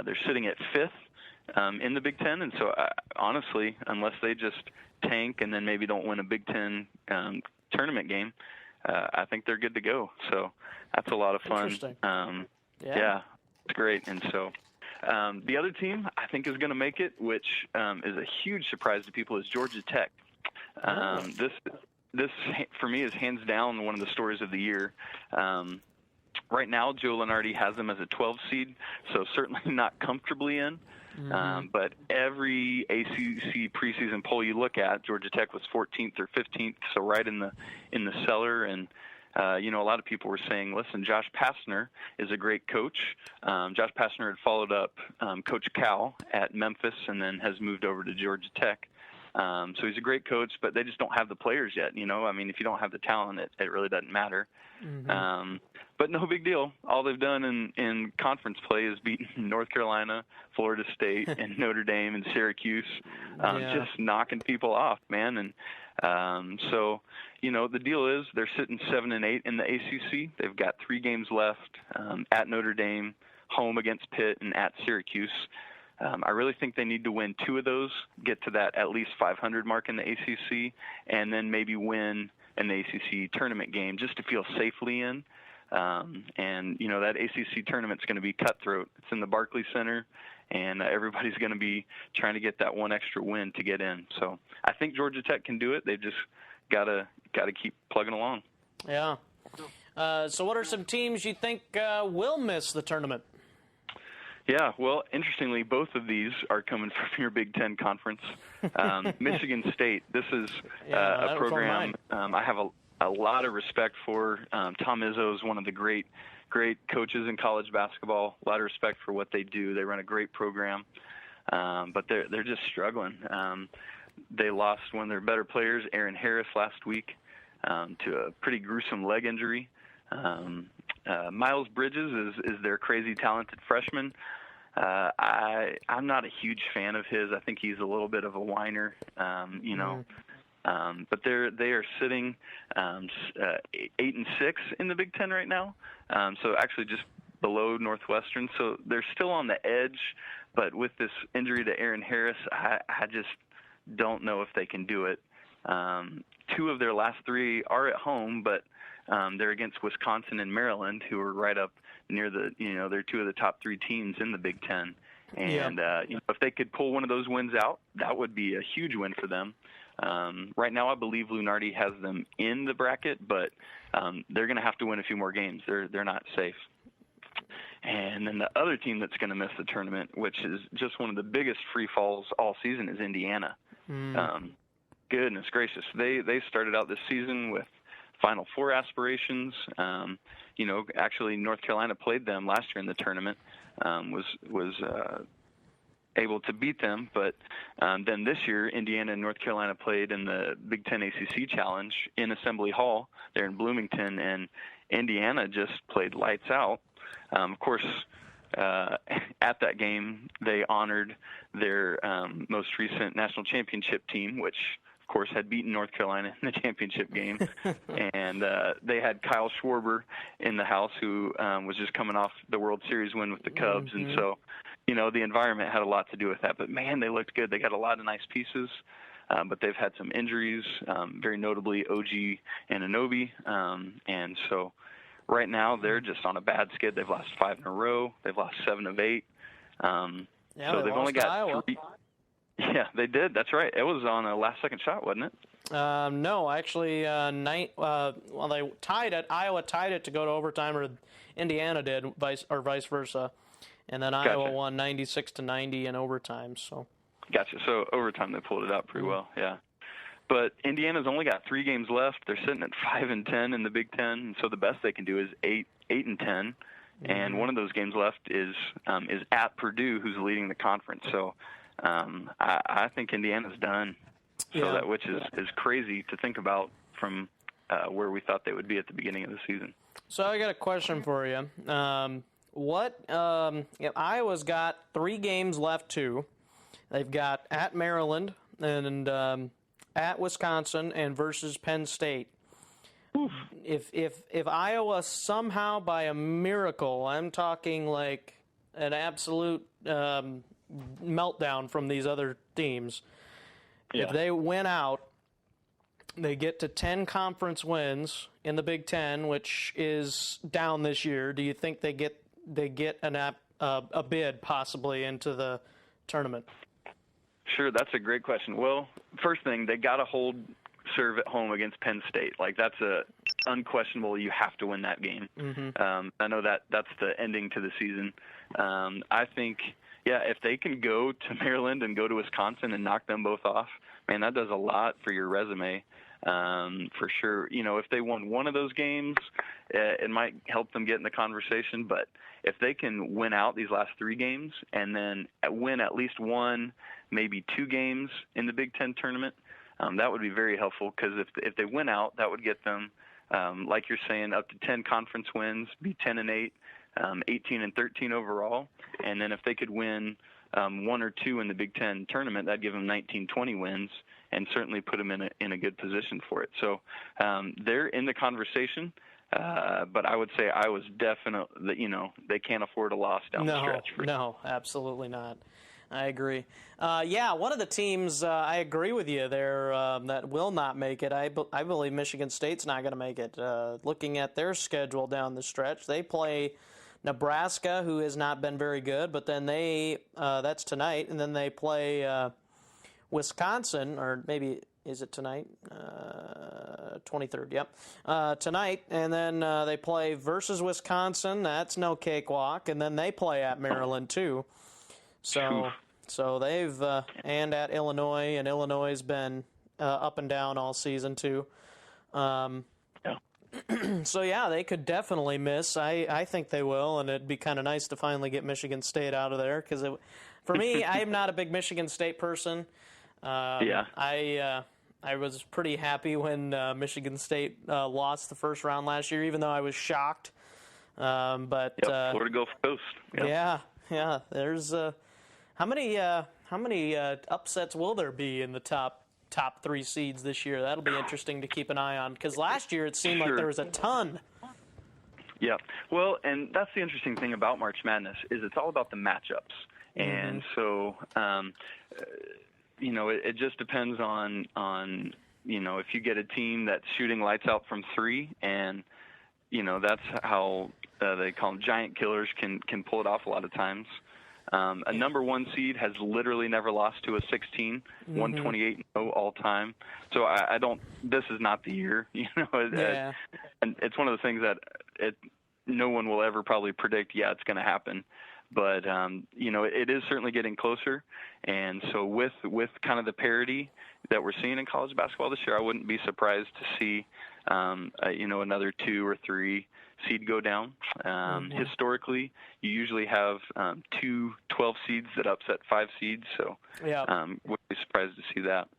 they're sitting at 5th in the Big Ten. And so honestly, unless they just tank and then maybe don't win a Big Ten tournament game, I think they're good to go. So that's a lot of fun.
Interesting.
Yeah. It's great. And so the other team I think is going to make it, which is a huge surprise to people, is Georgia Tech. This for me is hands down one of the stories of the year. Right now, Joe Lunardi has them as a 12 seed, so certainly not comfortably in. Mm-hmm. But every ACC preseason poll you look at, Georgia Tech was 14th or 15th, so right in the cellar. And a lot of people were saying, listen, Josh Pastner is a great coach. Josh Pastner had followed up Coach Cal at Memphis and then has moved over to Georgia Tech. So he's a great coach, but they just don't have the players yet. If you don't have the talent, it really doesn't matter. Mm-hmm. But no big deal. All they've done in conference play is beaten North Carolina, Florida State, and Notre Dame and Syracuse, just knocking people off, man. And so, the deal is they're sitting 7-8 in the ACC. They've got 3 games left at Notre Dame, home against Pitt, and at Syracuse. I really think they need to win 2 of those, get to that at least 500 mark in the ACC, and then maybe win an ACC tournament game just to feel safely in. That ACC tournament's going to be cutthroat. It's in the Barclays Center, and everybody's going to be trying to get that one extra win to get in. So I think Georgia Tech can do it. They've just gotta keep plugging along.
Yeah. So what are some teams you think will miss the tournament?
Yeah, well, interestingly, both of these are coming from your Big Ten conference. Michigan State, this is a program I have a lot of respect for. Tom Izzo is one of the great coaches in college basketball. A lot of respect for what they do. They run a great program, but they're just struggling. They lost one of their better players, Aaron Harris, last week to a pretty gruesome leg injury. Miles Bridges is their crazy talented freshman. I'm not a huge fan of his. I think he's a little bit of a whiner, but they are sitting 8-6 in the Big Ten right now. So actually just below Northwestern. So they're still on the edge, but with this injury to Aaron Harris, I just don't know if they can do it. 2 of their last 3 are at home, but they're against Wisconsin and Maryland, who are right up near they're 2 of the top 3 teams in the Big Ten. And if they could pull one of those wins out, that would be a huge win for them. Right now, I believe Lunardi has them in the bracket, but they're going to have to win a few more games. They're not safe. And then the other team that's going to miss the tournament, which is just one of the biggest free falls all season, is Indiana. Goodness gracious. They started out this season with Final Four aspirations. Actually North Carolina played them last year in the tournament, was able to beat them. But then this year, Indiana and North Carolina played in the Big Ten ACC Challenge in Assembly Hall there in Bloomington, and Indiana just played lights out. Of course, at that game, they honored their most recent national championship team, which of course had beaten North Carolina in the championship game. And they had Kyle Schwarber in the house, who was just coming off the World Series win with the Cubs. And so, the environment had a lot to do with that. But, man, they looked good. They got a lot of nice pieces. But they've had some injuries, very notably OG Anunoby. And so right now they're just on a bad skid. They've lost 5 in a row. They've lost 7 of 8. So they've only got Iowa. 3. Yeah, they did. That's right. It was on a last-second shot, wasn't it?
No, actually, they tied it. Iowa tied it to go to overtime, or Indiana did, vice versa, and then Iowa won 96-90 in overtime. So.
Gotcha. So overtime they pulled it out pretty well. Yeah. But Indiana's only got 3 games left. They're sitting at 5-10 in the Big Ten, and so the best they can do is 8-10. And one of those games left is at Purdue, who's leading the conference. So I think Indiana's done. So which is crazy to think about from where we thought they would be at the beginning of the season.
So I got a question for you. Iowa's got 3 games left too. They've got at Maryland and at Wisconsin and versus Penn State. Oof. If Iowa somehow by a miracle, I'm talking like an absolute meltdown from these other teams. Yeah. If they win out, they get to 10 conference wins in the Big Ten, which is down this year. Do you think they get a bid possibly into the tournament?
Sure, that's a great question. Well, first thing, they got to hold serve at home against Penn State. Like, that's unquestionable. You have to win that game. Mm-hmm. I know that's the ending to the season. I think, if they can go to Maryland and go to Wisconsin and knock them both off, man, that does a lot for your resume. For sure. If they won one of those games, it might help them get in the conversation. But if they can win out these last 3 games and then win at least 1, maybe 2 games in the Big Ten tournament, that would be very helpful, because if they win out, that would get them, like you're saying, up to 10 conference wins, be 10-8, 18-13 overall. And then if they could win 1 or 2 in the Big Ten tournament, that'd give them 19-20 wins and certainly put them in a good position for it. So they're in the conversation, but I would say I was definitely, they can't afford a loss down the stretch.
No, absolutely not. I agree. One of the teams, I agree with you there, that will not make it. I believe Michigan State's not going to make it. Looking at their schedule down the stretch, they play Nebraska, who has not been very good, but then that's tonight, and then they play Wisconsin, or maybe, Is it tonight? 23rd, yep. Tonight, and then they play versus Wisconsin. That's no cakewalk. And then they play at Maryland, too. So they've, and at Illinois, and Illinois has been up and down all season, too. So, yeah, they could definitely miss. I think they will, and it'd be kind of nice to finally get Michigan State out of there. Because for me, I am not a big Michigan State person. I was pretty happy when Michigan State lost the first round last year, even though I was shocked. But
Florida Gulf Coast. Yep.
Yeah. There's how many upsets will there be in the top 3 seeds this year? That'll be interesting to keep an eye on, because last year it seemed like there was a ton.
Yeah. Well, and that's the interesting thing about March Madness is it's all about the matchups, and so. It just depends on if you get a team that's shooting lights out from 3, and that's how they call them giant killers can pull it off a lot of times. A number 1 seed has literally never lost to a 16, 128-0 all time. So I don't. This is not the year, and it's one of the things that no one will ever probably predict. Yeah, it's going to happen. But, it is certainly getting closer. And so with kind of the parity that we're seeing in college basketball this year, I wouldn't be surprised to see, another 2 or 3 seed go down. Historically, you usually have 2 12 seeds that upset 5 seeds. So wouldn't be surprised to see that.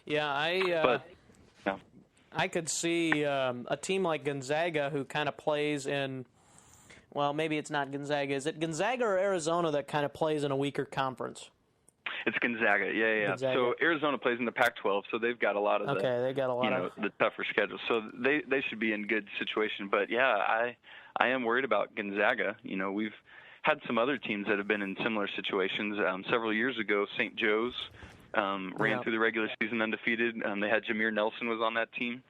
Yeah, I could see a team like Gonzaga who kind of plays in – well, maybe it's not Gonzaga. Is it Gonzaga or Arizona that kind of plays in a weaker conference?
It's Gonzaga, yeah.
Gonzaga.
So Arizona plays in the Pac-12, so they've got a lot of
the
tougher schedule. So they should be in good situation. But yeah, I am worried about Gonzaga. We've had some other teams that have been in similar situations. Several years ago, St. Joe's ran through the regular season undefeated. They had Jameer Nelson was on that team.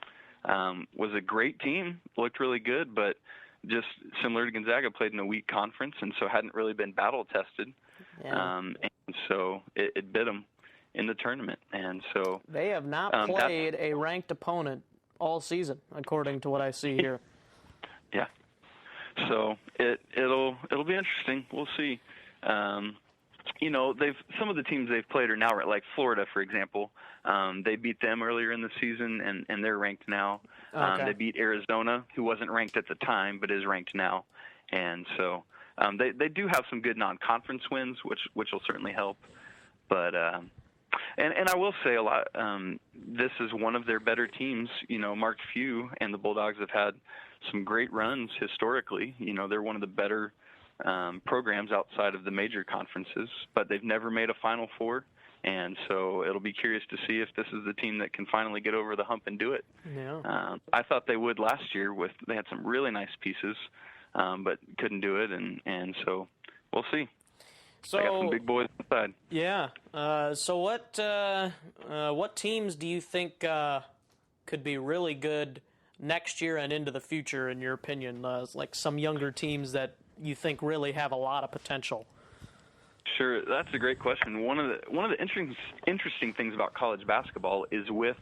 Was a great team, looked really good, but just similar to Gonzaga, played in a weak conference, and so hadn't really been battle tested. And so it bit them in the tournament. And so
they have not played a ranked opponent all season, according to what I see here.
Yeah. So it'll be interesting. We'll see. Some of the teams they've played are now like Florida, for example. They beat them earlier in the season, and they're ranked now. They beat Arizona, who wasn't ranked at the time, but is ranked now. And so they do have some good non-conference wins, which will certainly help. But and I will say a lot. This is one of their better teams. Mark Few and the Bulldogs have had some great runs historically. They're one of the better programs outside of the major conferences, but they've never made a Final Four. And so it'll be curious to see if this is the team that can finally get over the hump and do it.
Yeah.
I thought they would last year. They had some really nice pieces, but couldn't do it. And so we'll see.
So
they got some big boys inside.
Yeah. So what teams do you think could be really good next year and into the future, in your opinion? Like some younger teams that you think really have a lot of potential.
Sure, that's a great question. One of the interesting things about college basketball is with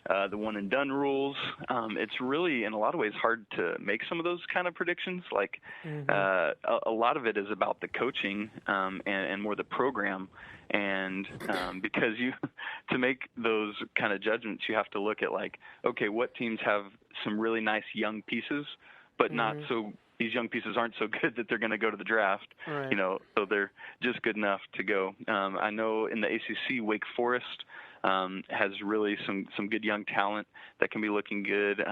the one and done rules. It's really, in a lot of ways, hard to make some of those kind of predictions. Like a lot of it is about the coaching and more the program. And because to make those kind of judgments, you have to look at okay, what teams have some really nice young pieces, but not so. These young pieces aren't so good that they're going to go to the draft,
right.
So they're just good enough to go. I know in the ACC, Wake Forest has really some good young talent that can be looking good.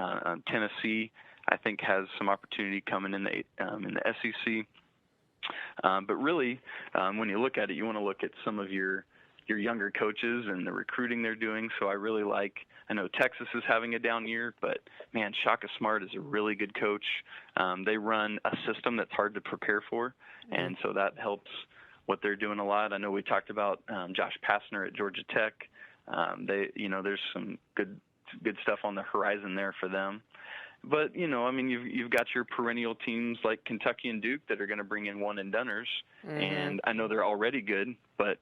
Tennessee, I think, has some opportunity coming in the SEC. But really, when you look at it, you want to look at some of your younger coaches and the recruiting they're doing. So I really I know Texas is having a down year, but man, Shaka Smart is a really good coach. They run a system that's hard to prepare for, and so that helps what they're doing a lot. I know we talked about Josh Pastner at Georgia Tech. There's some good stuff on the horizon there for them. But, you've got your perennial teams like Kentucky and Duke that are going to bring in one and doners, and I know they're already good, but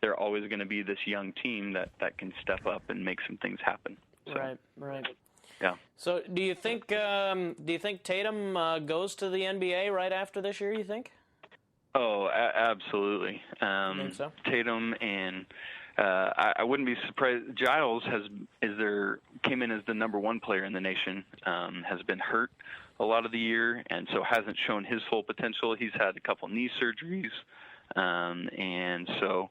they're always going to be this young team that can step up and make some things happen. So,
Right.
Yeah.
So do you think Tatum goes to the NBA right after this year, you think?
Oh, absolutely.
You think so?
Tatum and I wouldn't be surprised. Giles came in as the number 1 player in the nation, has been hurt a lot of the year, and so hasn't shown his full potential. He's had a couple knee surgeries, and so,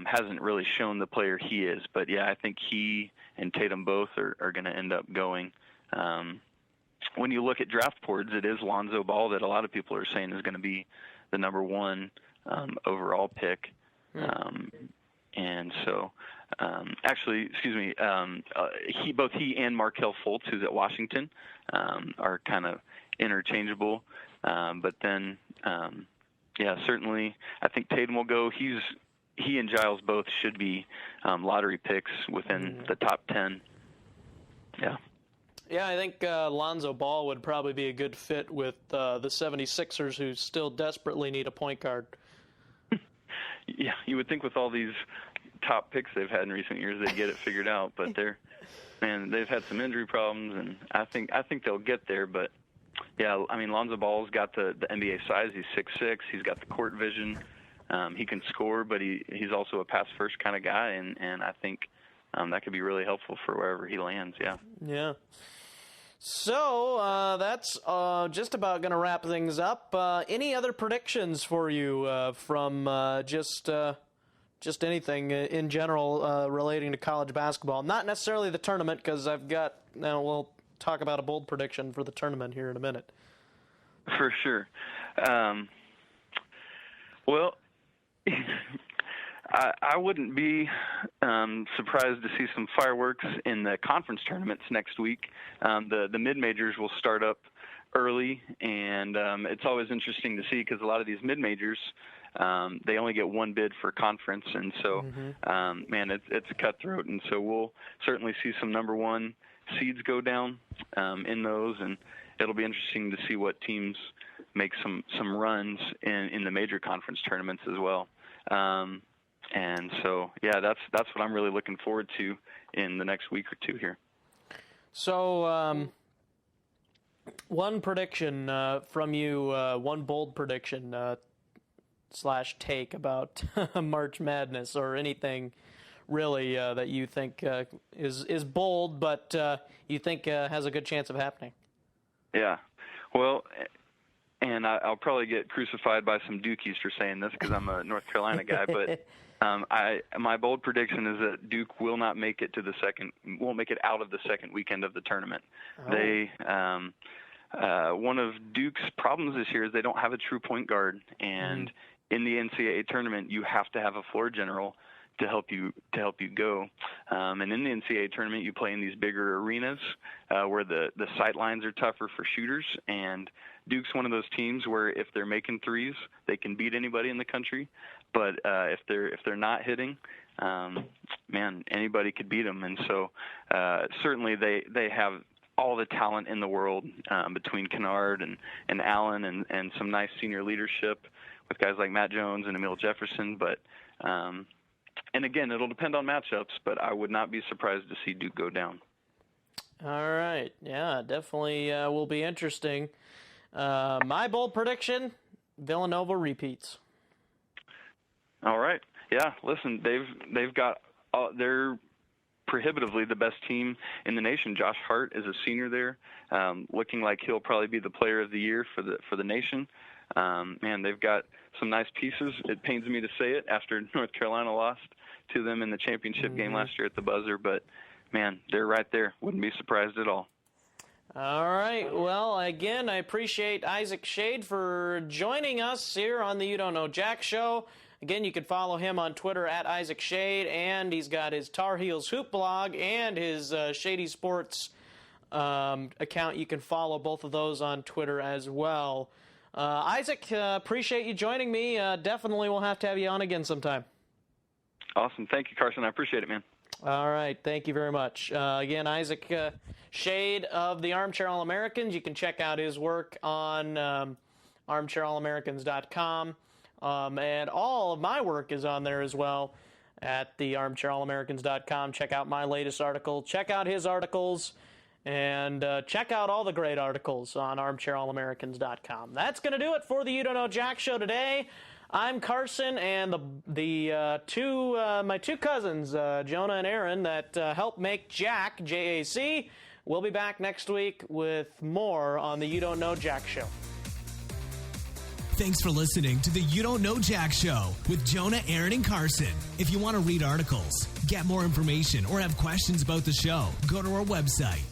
hasn't really shown the player he is. But, yeah, I think he and Tatum both are going to end up going. When you look at draft boards, it is Lonzo Ball that a lot of people are saying is going to be the number 1 overall pick. And so, both he and Markelle Fultz, who's at Washington, are kind of interchangeable. But then, certainly, I think Tatum will go. He and Giles both should be lottery picks within the top 10. Yeah.
Yeah, I think Lonzo Ball would probably be a good fit with the 76ers, who still desperately need a point guard.
Yeah, you would think with all these top picks they've had in recent years they'd get it figured out, but they've had some injury problems, and I think they'll get there. But yeah, I mean, Lonzo Ball's got the NBA size. He's 6'6". He's got the court vision. He can score, but he's also a pass first kind of guy, and I think that could be really helpful for wherever he lands. Yeah.
Yeah. So that's just about going to wrap things up. Any other predictions for you from just anything in general relating to college basketball? Not necessarily the tournament, because we'll talk about a bold prediction for the tournament here in a minute.
For sure. Well, I wouldn't be surprised to see some fireworks in the conference tournaments next week. The mid-majors will start up early, and it's always interesting to see because a lot of these mid-majors, they only get 1 bid for conference, and so, it's cutthroat, and so we'll certainly see some number 1 seeds go down in those, and it'll be interesting to see what teams make some runs in the major conference tournaments as well. And so, yeah, that's what I'm really looking forward to in the next week or two here.
So, one prediction from you, one bold prediction / take about March Madness, or anything really that you think is bold, but you think has a good chance of happening. Yeah.
Well, and I'll probably get crucified by some Dukies for saying this because I'm a North Carolina guy, but my bold prediction is that Duke will not make it won't make it out of the second weekend of the tournament. Oh. They one of Duke's problems this year is they don't have a true point guard, and in the NCAA tournament you have to have a floor general to help you go. And in the NCAA tournament you play in these bigger arenas where the sight lines are tougher for shooters, and Duke's one of those teams where if they're making threes, they can beat anybody in the country. But if they're not hitting, anybody could beat them. And so certainly they have all the talent in the world between Kennard and Allen and some nice senior leadership with guys like Matt Jones and Emil Jefferson. But and again, it'll depend on matchups, but I would not be surprised to see Duke go down.
All right. Yeah, definitely will be interesting. My bold prediction, Villanova repeats.
All right. Yeah, listen, they've got they're prohibitively the best team in the nation. Josh Hart is a senior there, looking like he'll probably be the player of the year for the nation. They've got some nice pieces. It pains me to say it after North Carolina lost to them in the championship game last year at the buzzer, but man, they're right there. Wouldn't be surprised at all.
All right. Well, again, I appreciate Isaac Schade for joining us here on the You Don't Know Jack show. Again, you can follow him on Twitter at Isaac Schade, and he's got his Tar Heels Hoop blog and his Shady Sports account. You can follow both of those on Twitter as well. Isaac, appreciate you joining me. Definitely we'll have to have you on again sometime.
Awesome. Thank you, Carson. I appreciate it, man.
All right. Thank you very much. Again, Isaac Schade of the Armchair All-Americans. You can check out his work on armchairallamericans.com. And all of my work is on there as well at the armchairallamericans.com. Check out my latest article. Check out his articles. And check out all the great articles on armchairallamericans.com. That's going to do it for the You Don't Know Jack show today. I'm Carson, and my two cousins, Jonah and Aaron, that help make Jack, J-A-C. We'll be back next week with more on the You Don't Know Jack show.
Thanks for listening to the You Don't Know Jack Show with Jonah, Aaron, and Carson. If you want to read articles, get more information, or have questions about the show, go to our website,